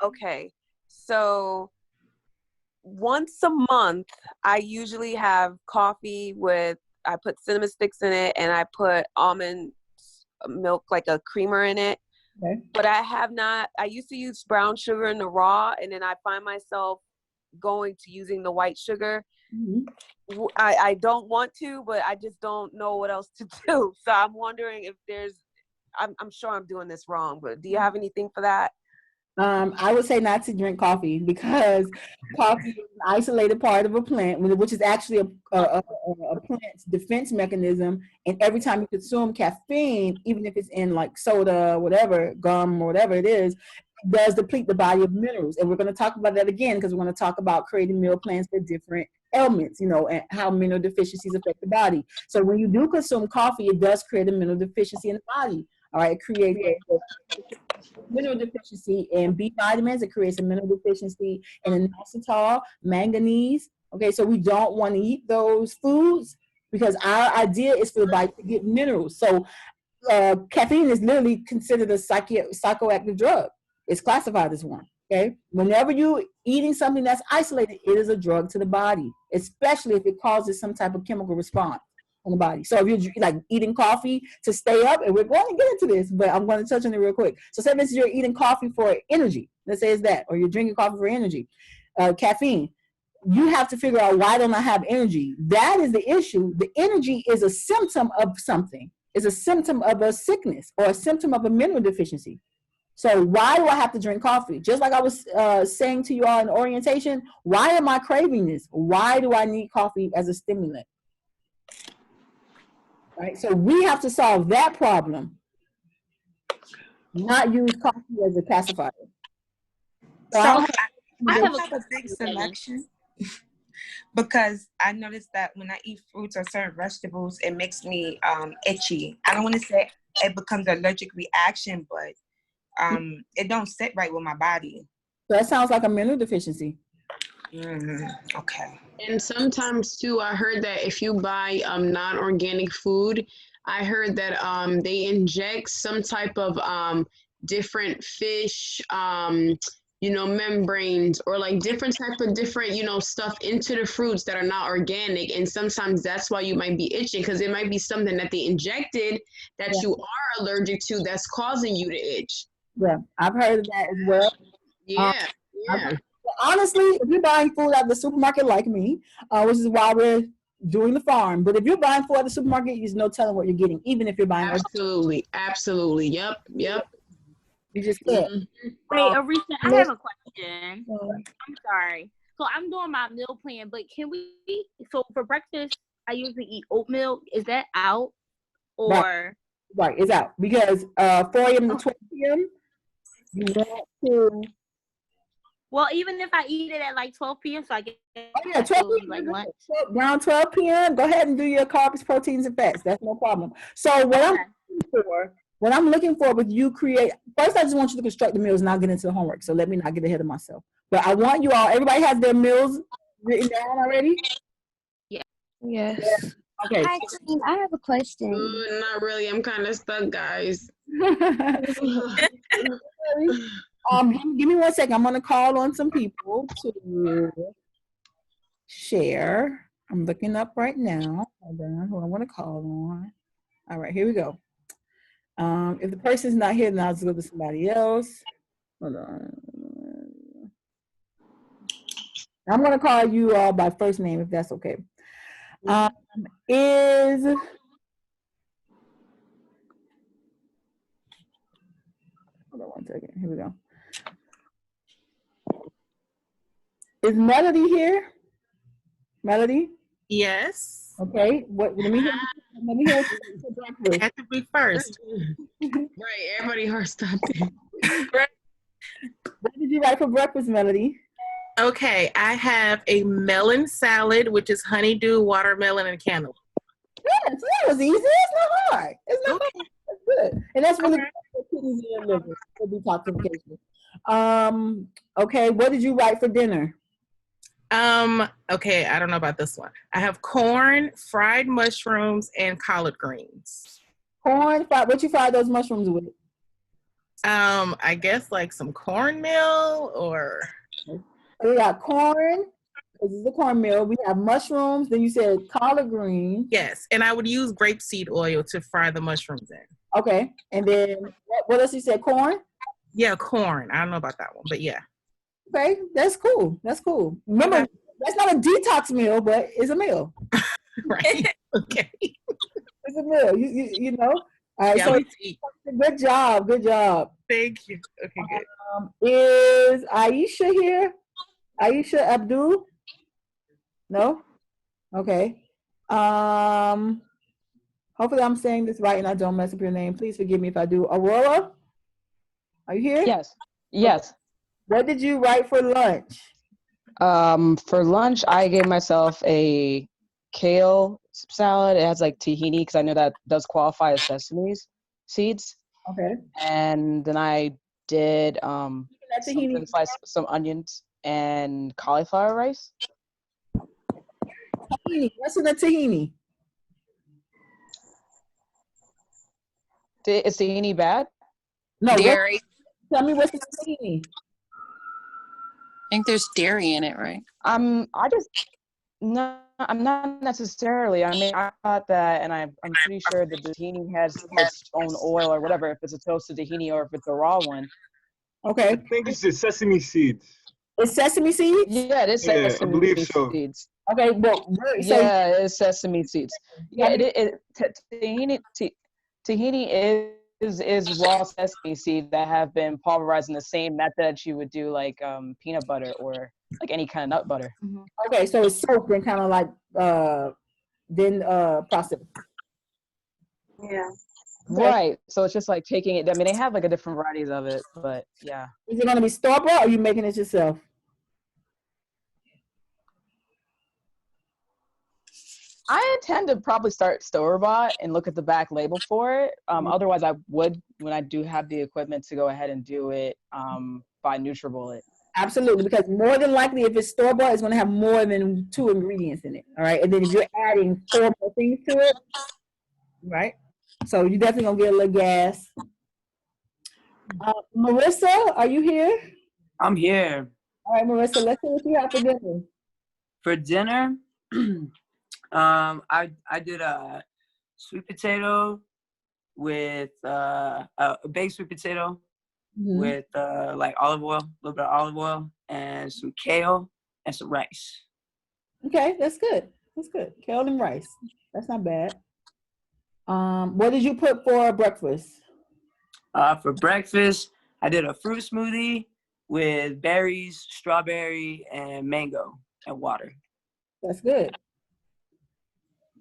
Okay, so once a month, I usually have coffee I put cinnamon sticks in it and I put almond milk, like a creamer in it. Okay. But I used to use brown sugar in the raw, and then I find myself going to using the white sugar. Mm-hmm. I don't want to, but I just don't know what else to do. So I'm wondering if I'm sure I'm doing this wrong, but do you have anything for that? I would say not to drink coffee because coffee is an isolated part of a plant, which is actually a plant's defense mechanism. And every time you consume caffeine, even if it's in like soda, whatever, gum, or whatever it is, it does deplete the body of minerals. And we're going to talk about that again because we're going to talk about creating meal plans for different ailments, and how mineral deficiencies affect the body. So when you do consume coffee, it does create a mineral deficiency in the body. All right, it creates a mineral deficiency in B vitamins. It creates a mineral deficiency in inositol, manganese. Okay, so we don't want to eat those foods because our idea is for the body to get minerals. So caffeine is literally considered a psychoactive drug. It's classified as one. Okay, whenever you're eating something that's isolated, it is a drug to the body, especially if it causes some type of chemical response in the body. So if you're like eating coffee to stay up, and we're going to get into this, but I'm going to touch on it real quick. So say this is you're eating coffee for energy. Let's say it's that, or you're drinking coffee for energy, caffeine. You have to figure out, why don't I have energy? That is the issue. The energy is a symptom of something. It's a symptom of a sickness or a symptom of a mineral deficiency. So why do I have to drink coffee? Just like I was saying to you all in orientation, why am I craving this? Why do I need coffee as a stimulant? Right? So we have to solve that problem, not use coffee as a pacifier. So So I have a big selection because I noticed that when I eat fruits or certain vegetables, it makes me itchy. I don't want to say it becomes an allergic reaction, but it don't sit right with my body. So that sounds like a mineral deficiency. Okay. And sometimes too, I heard that if you buy non-organic food, I heard that they inject some type of different fish, membranes, or like different stuff into the fruits that are not organic. And sometimes that's why you might be itching, because it might be something that they injected that you are allergic to that's causing you to itch. Yeah, I've heard of that as well. Yeah. Honestly, if you're buying food at the supermarket like me, which is why we're doing the farm, but if you're buying food at the supermarket, there's no telling what you're getting, even if you're buying. Absolutely. Yep. You just can't. Wait, Aretha, I have a question. I'm sorry. So I'm doing my meal plan, but can we? So for breakfast, I usually eat oatmeal. Is that out? Or right, it's out because 4 a.m. to 12 p.m. You want to. Well, even if I eat it at like 12 p.m., so I get 12 p.m. like lunch. Around 12 p.m., go ahead and do your carbs, proteins, and fats. That's no problem. So what I'm looking for with you create, first I just want you to construct the meals and I'll get into the homework. So let me not get ahead of myself. But I want you all, everybody has their meals written down already? Yeah. Yes. Okay. Hi, Queen. I have a question. Not really. I'm kind of stuck, guys. Give me 1 second. I'm going to call on some people to share. I'm looking up right now. Hold on, who I want to call on. All right, here we go. If the person's not here, then I'll just go to somebody else. Hold on. I'm going to call you all by first name, if that's okay. Hold on 1 second. Here we go. Is Melody here? Melody? Yes. Okay. Let me hear for breakfast. Had to be first. Right. Everybody heart stopped. What did you write for breakfast, Melody? Okay, I have a melon salad, which is honeydew, watermelon, and cantaloupe. Yeah, so that was easy. It's not hard. It's not hard. That's good. And that's really good for kidneys and your liver, for detoxification. Okay, what did you write for dinner? Okay, I don't know about this one. I have corn, fried mushrooms, and collard greens. Corn, what you fried those mushrooms with? I guess like some cornmeal or. So we got corn. This is the cornmeal. We have mushrooms. Then you said collard greens. Yes, and I would use grapeseed oil to fry the mushrooms in. Okay, and then what else you said? Corn? Yeah, corn. I don't know about that one, but yeah. Okay, that's cool. That's cool. Remember, that's not a detox meal, but it's a meal. Right. Okay. It's a meal. You know. All right. Yeah, so good job. Good job. Thank you. Okay, good. Is Aisha here? Aisha Abdul? No? Okay. Hopefully I'm saying this right and I don't mess up your name. Please forgive me if I do. Aurora? Are you here? Yes. Yes. What did you write for lunch? For lunch, I gave myself a kale salad. It has like tahini because I know that does qualify as sesame seeds. Okay. And then I did That's tahini. something sliced some onions and cauliflower rice. Tahini. What's in the tahini? Is tahini bad? No. Dairy. Tell me what's in the tahini. I think there's dairy in it, right? I'm not necessarily. I mean, I thought that, and I'm pretty sure that the tahini has its own oil or whatever, if it's a toasted tahini or if it's a raw one. Okay. I think it's the sesame seeds. It's sesame seeds? Yeah, it is Yeah, I sesame believe so. seeds. Okay, well, so yeah, it is sesame seeds. Yeah, tahini is raw sesame seeds that have been pulverized in the same method that you would do like peanut butter or like any kind of nut butter. Okay, so it's soaked and kind of like then processed. Yeah. Right. So it's just like taking it. I mean, they have like a different varieties of it, but yeah. Is it going to be store-bought or are you making it yourself? I intend to probably start store-bought and look at the back label for it. Otherwise, I would, when I do have the equipment, to go ahead and do it by NutriBullet. Absolutely, because more than likely, if it's store-bought, it's going to have more than 2 ingredients in it. All right, and then if you're adding 4 more things to it, right? So you're definitely going to get a little gas. Marissa, are you here? I'm here. All right, Marissa, let's see what you have for dinner. For dinner, I did a sweet potato with a baked sweet potato with like olive oil, a little bit of olive oil, and some kale and some rice. Okay, that's good. That's good. Kale and rice. That's not bad. What did you put for breakfast? For breakfast, I did a fruit smoothie with berries, strawberry, and mango, and water. That's good.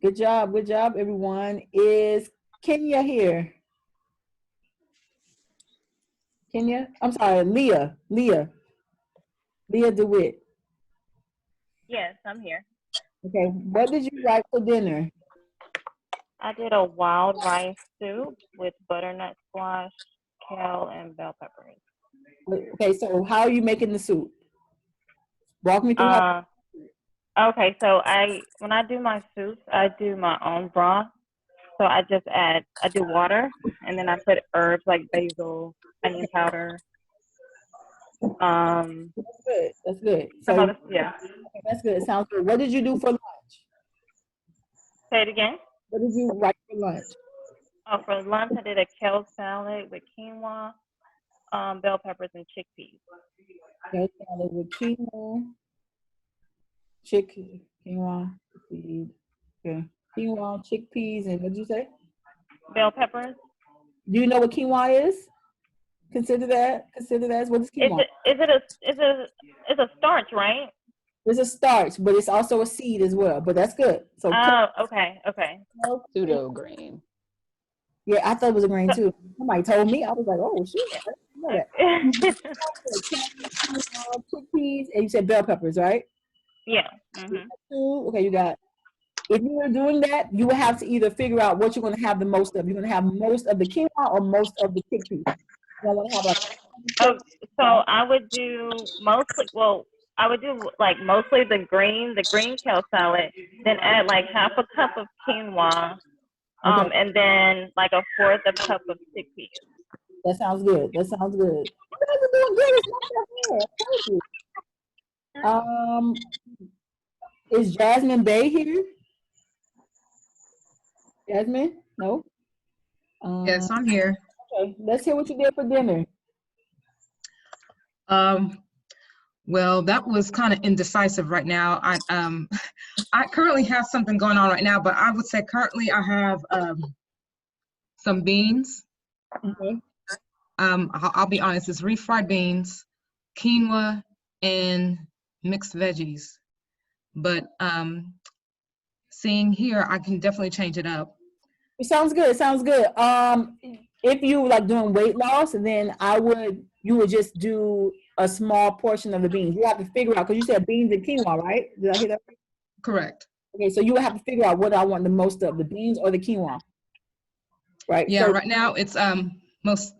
Good job, everyone. Is Kenya here? Kenya? I'm sorry, Leah DeWitt. Yes, I'm here. Okay, what did you write for dinner? I did a wild rice soup with butternut squash, kale, and bell peppers. Okay, so how are you making the soup? Walk me through how. Okay, so when I do my soups, I do my own broth. So I do water, and then I put herbs like basil, onion powder. That's good. That's good. So yeah. Okay, that's good. Sounds good. What did you do for lunch? Say it again. What did you write for lunch? Oh, for lunch I did a kale salad with quinoa, bell peppers, and chickpeas. Kale salad with quinoa, quinoa, seed. Okay, quinoa, chickpeas, and what did you say? Bell peppers. Do you know what quinoa is? Consider that what is quinoa? It's a starch, right? It's a starch, but it's also a seed as well. But that's good. So okay. Pseudo grain. Yeah, I thought it was a grain too. Somebody told me. I was like, oh shoot, I didn't know that. Chickpeas, and you said bell peppers, right? Yeah. Okay, you got. If you were doing that, you would have to either figure out what you're going to have the most of. You're going to have most of the quinoa or most of the chickpeas. So I would do mostly. Well, I would do like mostly the green kale salad. Then add like half a cup of quinoa, and then like a fourth of a cup of chickpeas. That sounds good. You guys are doing good. It's not that bad. Is Jasmine Bay here? Jasmine? No? Yes, I'm here. Okay, let's hear what you did for dinner. Well, that was kind of indecisive right now. I currently have something going on right now, but I would say currently I have some beans. Okay. I'll be honest, it's refried beans, quinoa, and mixed veggies. But seeing here, I can definitely change it up. It sounds good. It sounds good. If you like doing weight loss, then you would just do a small portion of the beans. You have to figure out, because you said beans and quinoa, right? Did I hear that right? Correct. Okay, so you would have to figure out what I want the most of, the beans or the quinoa, right? Yeah, so, right now it's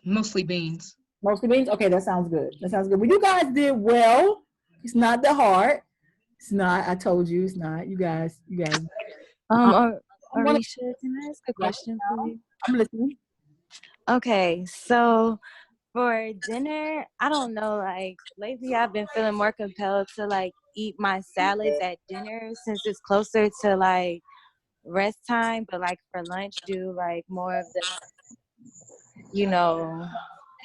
mostly beans. Mostly beans? Okay, that sounds good. That sounds good. Well, you guys did well. It's not that hard. It's not. I told you it's not. You guys. Arisha, can I ask a question, please? I'm listening. Okay, so for dinner, I don't know, like lately I've been feeling more compelled to like eat my salads at dinner since it's closer to like rest time, but like for lunch do like more of the,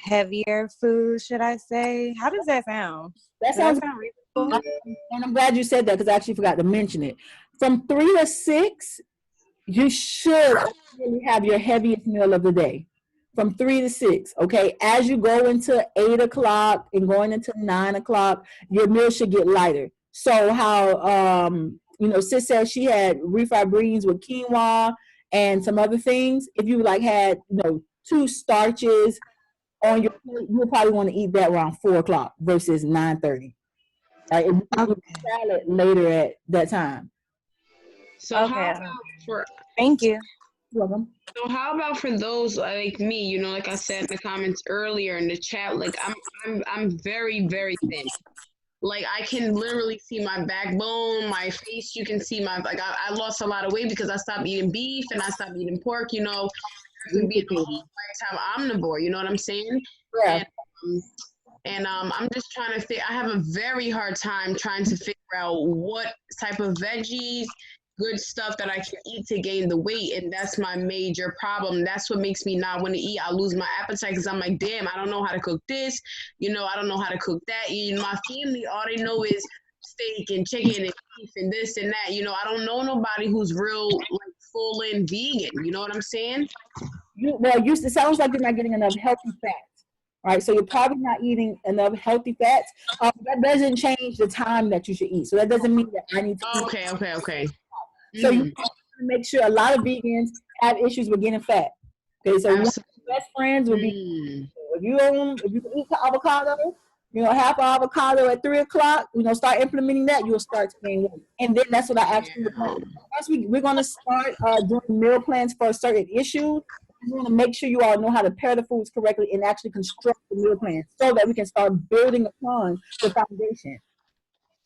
heavier food, should I say? How does that sound? That Does that sounds sound reasonable? And I'm glad you said that, because I actually forgot to mention it. From 3 to 6, you should really have your heaviest meal of the day. From 3 to 6, okay? As you go into 8 o'clock and going into 9 o'clock, your meal should get lighter. So how Sis said she had refried beans with quinoa and some other things. If you like had 2 starches on your plate, you would probably want to eat that around 4 o'clock versus 9:30. Right? If you can do salad later at that time. So how about for Thank you. You're welcome. So how about for those like me, like I said in the comments earlier in the chat, like I'm very, very thin. Like I can literally see my backbone, my face. You can see I lost a lot of weight because I stopped eating beef and I stopped eating pork. To be a whole lifetime omnivore. You know what I'm saying? Yeah. And I'm just trying to I have a very hard time trying to figure out what type of veggies, good stuff that I can eat to gain the weight, and that's my major problem. That's what makes me not want to eat. I lose my appetite because I'm like, damn, I don't know how to cook this. I don't know how to cook that. My family, all they know is steak and chicken and beef and this and that. I don't know nobody who's real like full in vegan. You know what I'm saying? It sounds like you're not getting enough healthy fats, right? So you're probably not eating enough healthy fats. That doesn't change the time that you should eat. So that doesn't mean that I need to eat. Okay. So you have to make sure. A lot of vegans have issues with getting fat. Okay, so one of your best friends would be if you eat avocado, half an avocado at 3 o'clock, start implementing that, you'll start to gain weight. And then that's what I actually would want. First, we're going to start doing meal plans for certain issues. We want to make sure you all know how to pair the foods correctly and actually construct the meal plan so that we can start building upon the foundation.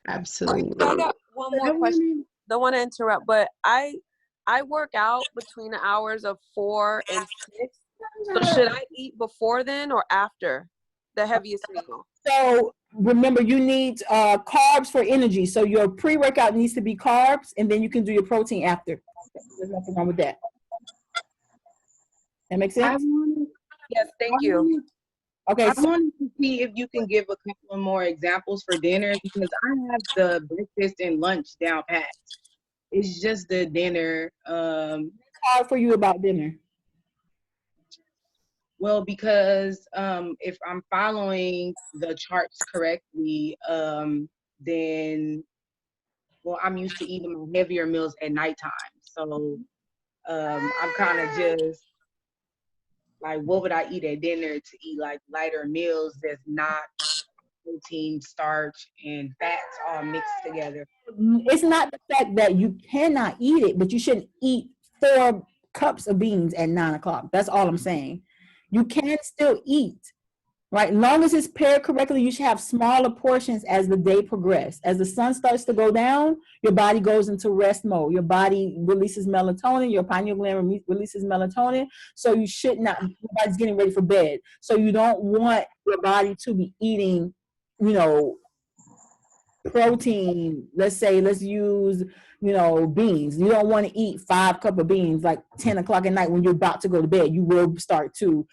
Absolutely. I got one more question. Don't want to interrupt, but I work out between the hours of 4 and 6. So should I eat before then or after the heaviest meal? So remember, you need carbs for energy. So your pre-workout needs to be carbs, and then you can do your protein after. There's nothing wrong with that. That makes sense? Yes, thank you. Okay. I wanted to see if you can give a couple of more examples for dinner, because I have the breakfast and lunch down pat. It's just the dinner. What's hard for you about dinner? Well, because if I'm following the charts correctly, then I'm used to eating my heavier meals at nighttime. So I'm kind of just like, what would I eat at dinner to eat like lighter meals that's not protein, starch, and fats all mixed together? It's not the fact that you cannot eat it, but you shouldn't eat 4 cups of beans at 9 o'clock. That's all I'm saying. You can still eat, right? As long as it's paired correctly, you should have smaller portions as the day progresses. As the sun starts to go down, your body goes into rest mode. Your body releases melatonin. Your pineal gland releases melatonin. So you should not, your body's getting ready for bed. So you don't want your body to be eating, protein. Let's use, beans. You don't want to eat 5 cups of beans like 10 o'clock at night when you're about to go to bed. You will start to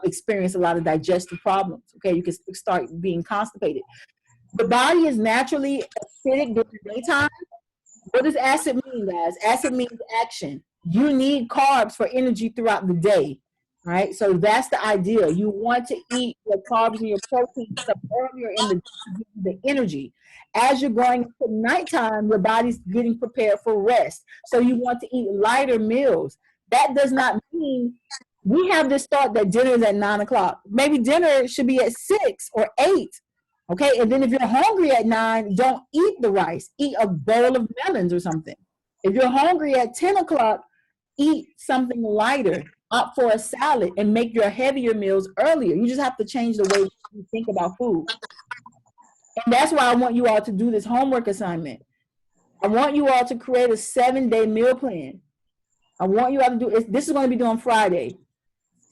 experience a lot of digestive problems. Okay, you can start being constipated. The body is naturally acidic during the daytime. What does acid mean, guys? Acid means action. You need carbs for energy throughout the day. right? So that's the idea. You want to eat your carbs and your protein stuff earlier in the day to give you the energy. As you're going into nighttime, your body's getting prepared for rest. So you want to eat lighter meals. That does not mean we have this thought that dinner is at 9 o'clock. Maybe dinner should be at 6 or 8. Okay, and then if you're hungry at 9, don't eat the rice. Eat a bowl of melons or something. If you're hungry at 10 o'clock, eat something lighter, opt for a salad, and make your heavier meals earlier. You just have to change the way you think about food. And that's why I want you all to do this homework assignment. I want you all to create a 7-day meal plan. I want you all to do it. This is going to be due on Friday.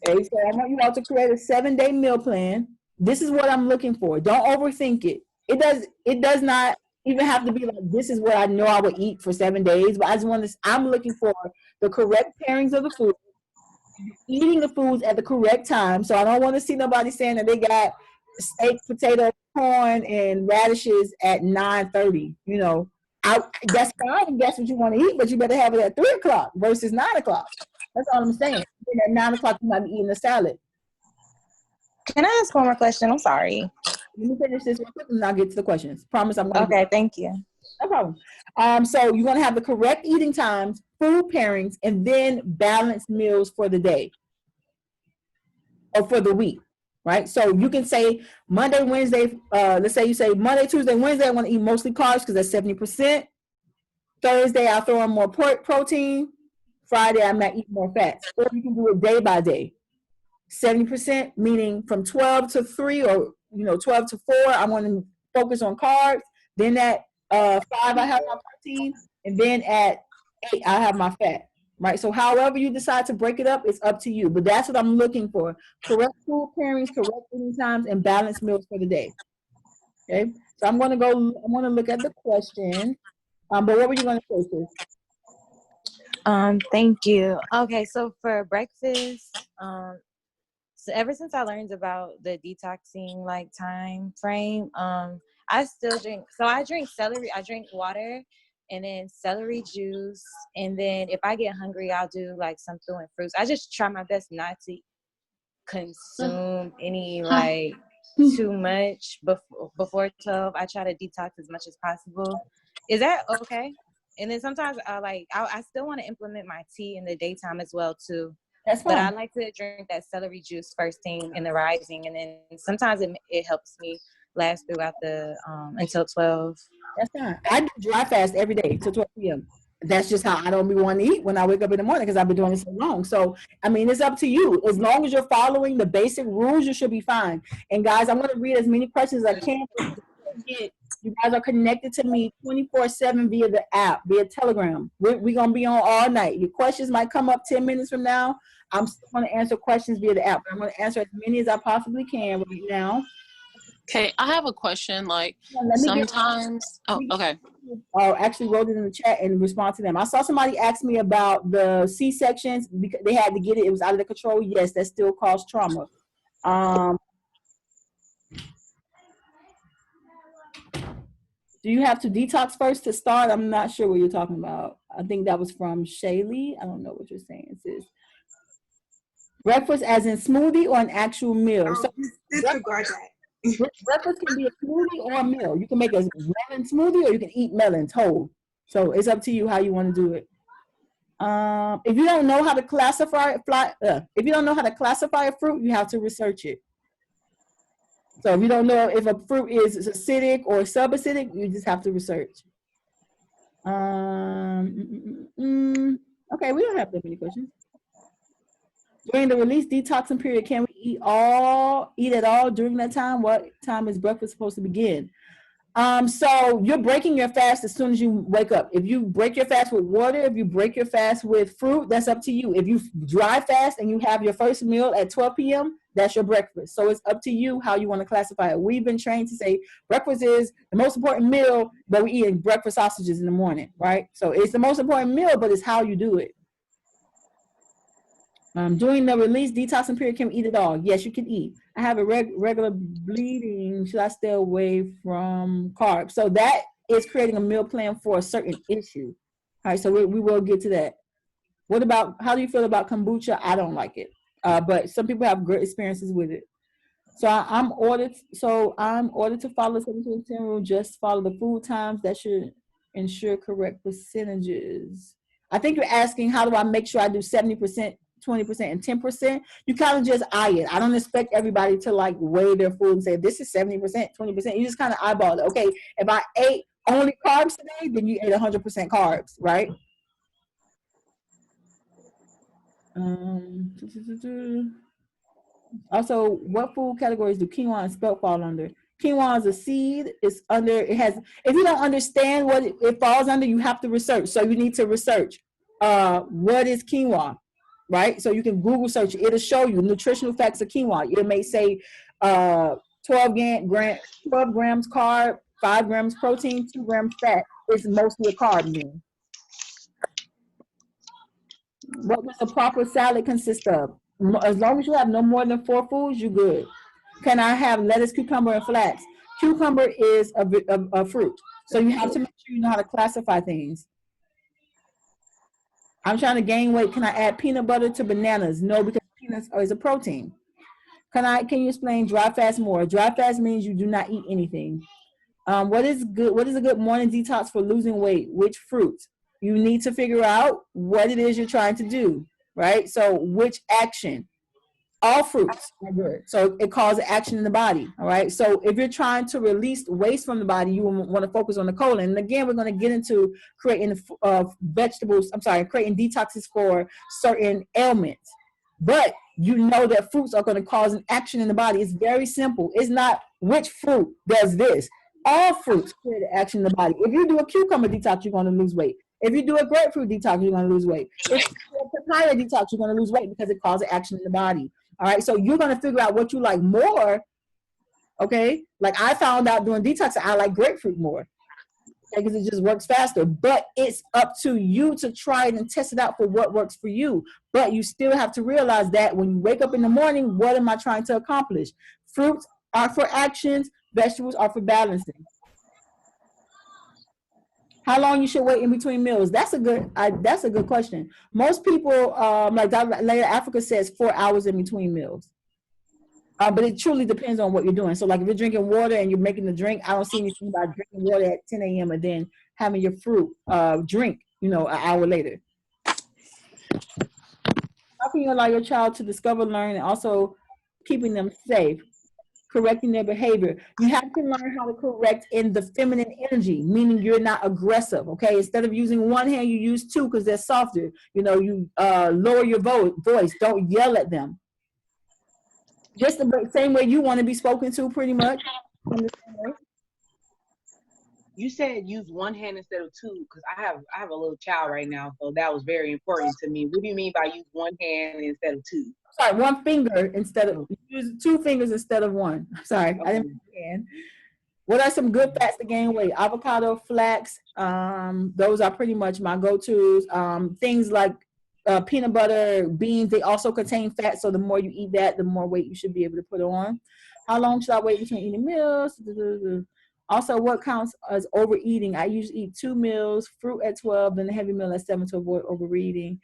Okay, so I want you all to create a 7-day meal plan. This is what I'm looking for. Don't overthink it. It does not even have to be like, this is what I know I would eat for 7 days, but I just want to, I'm looking for the correct pairings of the food, eating the foods at the correct time. So I don't want to see nobody saying that they got steak, potato, corn, and radishes at 9:30. You know, that's fine if that's what you want to eat, but you better have it at 3 o'clock versus 9 o'clock. That's all I'm saying. And at 9 o'clock, you might be eating a salad. Can I ask one more question? I'm sorry. Let me finish this real quick and I'll get to the questions. Promise I'm going to. Okay, thank you. No problem. So you're going to have the correct eating times, food pairings, and then balanced meals for the day or for the week, right? So you can say Monday, Wednesday, let's say you say Monday, Tuesday, Wednesday, I want to eat mostly carbs because that's 70%. Thursday, I'll throw in more protein. Friday, I might eat more fats. Or you can do it day by day. 70%, meaning from 12 to 3 or 12 to 4, I want to focus on carbs. Then at 5, I have my protein, and then at 8, I have my fat. Right. So however you decide to break it up, it's up to you. But that's what I'm looking for: correct food pairings, correct eating times, and balanced meals for the day. Okay. So I'm going to go. I'm going to look at the question. But what were you going to say, sis? Thank you. Okay, so for breakfast, so ever since I learned about the detoxing like time frame, I still drink. So I drink celery. I drink water, and then celery juice. And then if I get hungry, I'll do like something with fruits. I just try my best not to consume any like too much before 12. I try to detox as much as possible. Is that okay? And then sometimes I still want to implement my tea in the daytime as well too. That's fine. But I like to drink that celery juice first thing in the rising, and then sometimes it helps me last throughout the until 12. That's fine. I do dry fast every day till 12 p.m. That's just how I don't be wanting to eat when I wake up in the morning because I've been doing it so long. So, I mean, it's up to you. As long as you're following the basic rules, you should be fine. And guys, I'm going to read as many questions as I can. You guys are connected to me 24/7 via the app, via Telegram. We're going to be on all night. Your questions might come up 10 minutes from now. I'm still going to answer questions via the app. I'm going to answer as many as I possibly can right now. Okay, I have a question. Like sometimes, okay. Oh, actually wrote it in the chat and respond to them. I saw somebody ask me about the C-sections because they had to get it. It was out of their control. Yes, that still caused trauma. Do you have to detox first to start? I'm not sure what you're talking about. I think that was from Shaylee. I don't know what you're saying, sis. Breakfast as in smoothie or an actual meal? So Disregard that. Breakfast can be a smoothie or a meal. You can make a melon smoothie or you can eat melons whole. So it's up to you how you want to do it. If you don't know how to classify a fruit, you have to research it. So if you don't know if a fruit is acidic or subacidic, you just have to research. Okay, we don't have that many questions. During the release detoxing period, can we eat at all during that time? What time is breakfast supposed to begin? So you're breaking your fast as soon as you wake up. If you break your fast with water, if you break your fast with fruit, that's up to you. If you dry fast and you have your first meal at 12 p.m., that's your breakfast. So it's up to you how you want to classify it. We've been trained to say breakfast is the most important meal, but we're eating breakfast sausages in the morning, right? So it's the most important meal, but it's how you do it. During the release detoxing period, can we eat it all? Yes, you can eat. I have a regular bleeding. Should I stay away from carbs? So that is creating a meal plan for a certain issue. All right, so we will get to that. What about, how do you feel about kombucha? I don't like it. But some people have great experiences with it. So I'm ordered. So I'm ordered to follow the 7-10 rule. Just follow the food times. That should ensure correct percentages. I think you're asking how do I make sure I do 70%, 20%, and 10%. You kind of just eye it. I don't expect everybody to like weigh their food and say this is 70%, 20%. You just kind of eyeball it. Okay, if I ate only carbs today, then you ate 100% carbs, right? Also, what food categories do quinoa and spelt fall under? Quinoa is a seed. It's under, it has, if you don't understand what it falls under, you have to research. So you need to research what is quinoa, right? So you can Google search. It'll show you nutritional facts of quinoa. It may say 12 grams carb, 5 grams protein, 2 grams fat. It's mostly a carb meal. What does a proper salad consist of? As long as you have no more than 4 foods, you're good. Can I have lettuce, cucumber, and flax? Cucumber is a fruit. So you have to make sure you know how to classify things. I'm trying to gain weight. Can I add peanut butter to bananas? No, because peanuts is a protein. Can you explain dry fast more? Dry fast means you do not eat anything. What is good? What is a good morning detox for losing weight? Which fruits? You need to figure out what it is you're trying to do, right? So which action? All fruits are good. So it causes action in the body, all right? So if you're trying to release waste from the body, you want to focus on the colon. And again, we're going to get into creating creating detoxes for certain ailments. But you know that fruits are going to cause an action in the body. It's very simple. It's not which fruit does this. All fruits create an action in the body. If you do a cucumber detox, you're going to lose weight. If you do a grapefruit detox, you're going to lose weight. If you do a papaya detox, you're going to lose weight because it causes action in the body. All right, so you're going to figure out what you like more, okay? Like I found out doing detox, I like grapefruit more because it just works faster. But it's up to you to try it and test it out for what works for you. But you still have to realize that when you wake up in the morning, what am I trying to accomplish? Fruits are for actions, vegetables are for balancing. How long you should wait in between meals? That's a good question. Most people, like Dr. Leila Africa says, 4 hours in between meals. But it truly depends on what you're doing. So like if you're drinking water and you're making the drink, I don't see anything about drinking water at 10 a.m. and then having your fruit drink, an hour later. How can you allow your child to discover, learn, and also keeping them safe? Correcting their behavior. You have to learn how to correct in the feminine energy, meaning you're not aggressive, okay? Instead of using one hand, you use 2 because they're softer. You lower your voice. Don't yell at them. Just the same way you want to be spoken to, pretty much. You said use one hand instead of 2 because I have a little child right now, so that was very important to me. What do you mean by use one hand instead of 2? Sorry, one finger instead of use 2 fingers instead of 1. Sorry, okay. I didn't understand. What are some good fats to gain weight? Avocado, flax. Those are pretty much my go-tos. Things like peanut butter, beans. They also contain fat, so the more you eat that, the more weight you should be able to put on. How long should I wait between eating meals? Also, what counts as overeating? I usually eat 2 meals, fruit at 12, then a heavy meal at 7 to avoid overeating.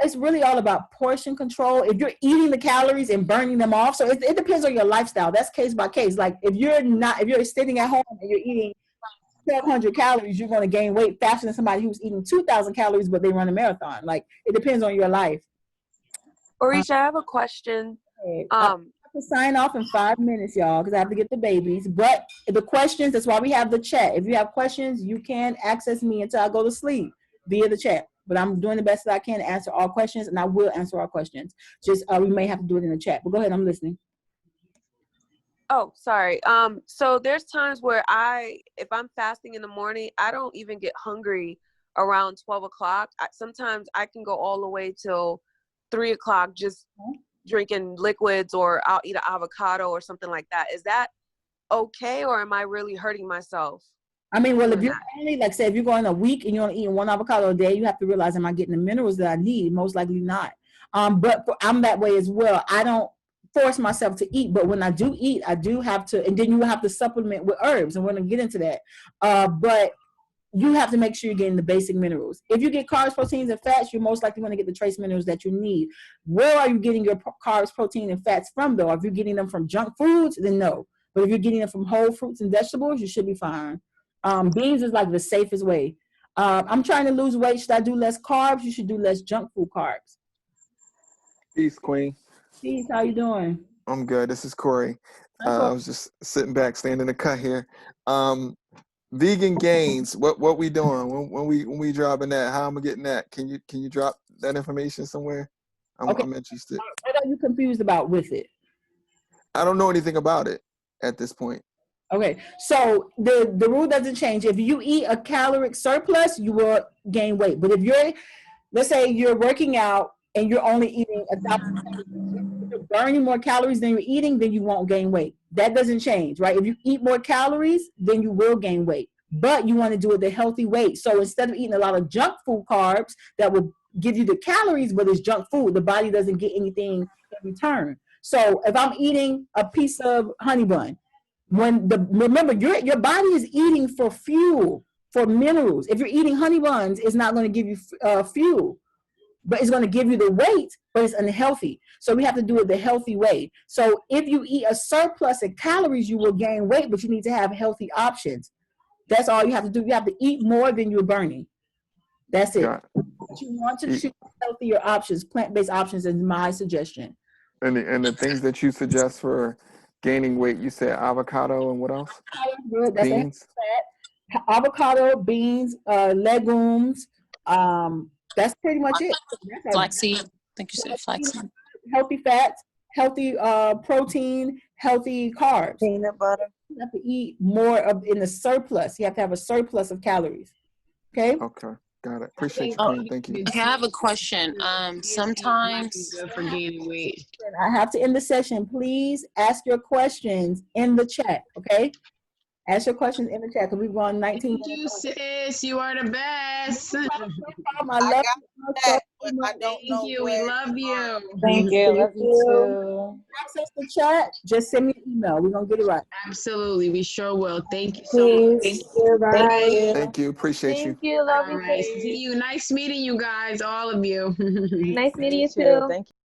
It's really all about portion control. If you're eating the calories and burning them off, so it depends on your lifestyle. That's case by case. Like if you're sitting at home and you're eating 1,200 calories, you're going to gain weight faster than somebody who's eating 2,000 calories, but they run a marathon. Like it depends on your life. Orisha, I have a question. I have to sign off in 5 minutes, y'all, because I have to get the babies. But the questions, that's why we have the chat. If you have questions, you can access me until I go to sleep via the chat. But I'm doing the best that I can to answer all questions, and I will answer all questions. Just we may have to do it in the chat. But go ahead, I'm listening. Oh, sorry. So there's times where if I'm fasting in the morning, I don't even get hungry around 12 o'clock. Sometimes I can go all the way till 3 o'clock just drinking liquids, or I'll eat an avocado or something like that. Is that okay, or am I really hurting myself? If you're only, like, say, if you're going a week and you're only eating 1 avocado a day, you have to realize, am I getting the minerals that I need? Most likely not. But I'm that way as well. I don't force myself to eat, but when I do eat, I do have to, and then you have to supplement with herbs, and we're going to get into that. But you have to make sure you're getting the basic minerals. If you get carbs, proteins, and fats, you're most likely going to get the trace minerals that you need. Where are you getting your carbs, protein, and fats from, though? If you're getting them from junk foods, then no. But if you're getting them from whole fruits and vegetables, you should be fine. Beans is like the safest way. I'm trying to lose weight. Should I do less carbs? You should do less junk food carbs. Peace, Queen. Peace, how you doing? I'm good. This is Corey. I was just sitting back, staying in the cut here. Vegan gains. What we doing? When we dropping that? How am I getting that? Can you drop that information somewhere? I'm interested. What are you confused about with it? I don't know anything about it at this point. Okay, so the rule doesn't change. If you eat a caloric surplus, you will gain weight. But if you're, let's say you're working out and you're only eating 1,000 calories, if you're burning more calories than you're eating, then you won't gain weight. That doesn't change, right? If you eat more calories, then you will gain weight. But you want to do it the healthy way. So instead of eating a lot of junk food carbs that will give you the calories, but it's junk food, the body doesn't get anything in return. So if I'm eating a piece of honey bun, remember your body is eating for fuel, for minerals. If you're eating honey buns, it's not going to give you fuel, but it's going to give you the weight, but it's unhealthy. So we have to do it the healthy way. So if you eat a surplus of calories, you will gain weight, but you need to have healthy options. That's all you have to do. You have to eat more than you're burning. That's it. But you want to choose healthier options, plant-based options is my suggestion. And the things that you suggest for gaining weight, you said avocado and what else? Good. That's beans. Avocado, beans, legumes. That's pretty much it. Flaxseed. I think you said flaxseed. Healthy fats, healthy protein, healthy carbs. Peanut butter. You have to eat more of in the surplus. You have to have a surplus of calories. Okay. Okay. Got it. Appreciate you, Queen. Thank you. Okay, I have a question. Sometimes for gaining weight. I have to end the session. Please ask your questions in the chat. Okay. Ask your questions in the chat because we've gone 19 minutes. Thank you, sis. You are the best. I love you. Thank you. We love you. Thank you. Love you too. Access the chat. Just send me an email. We're going to get it right. Absolutely. We sure will. Thank you so much. Thank you. Bye. Thank you. Appreciate you. Thank you. Love you. See you. Nice meeting you guys, all of you. Nice meeting you too. too. Thank you.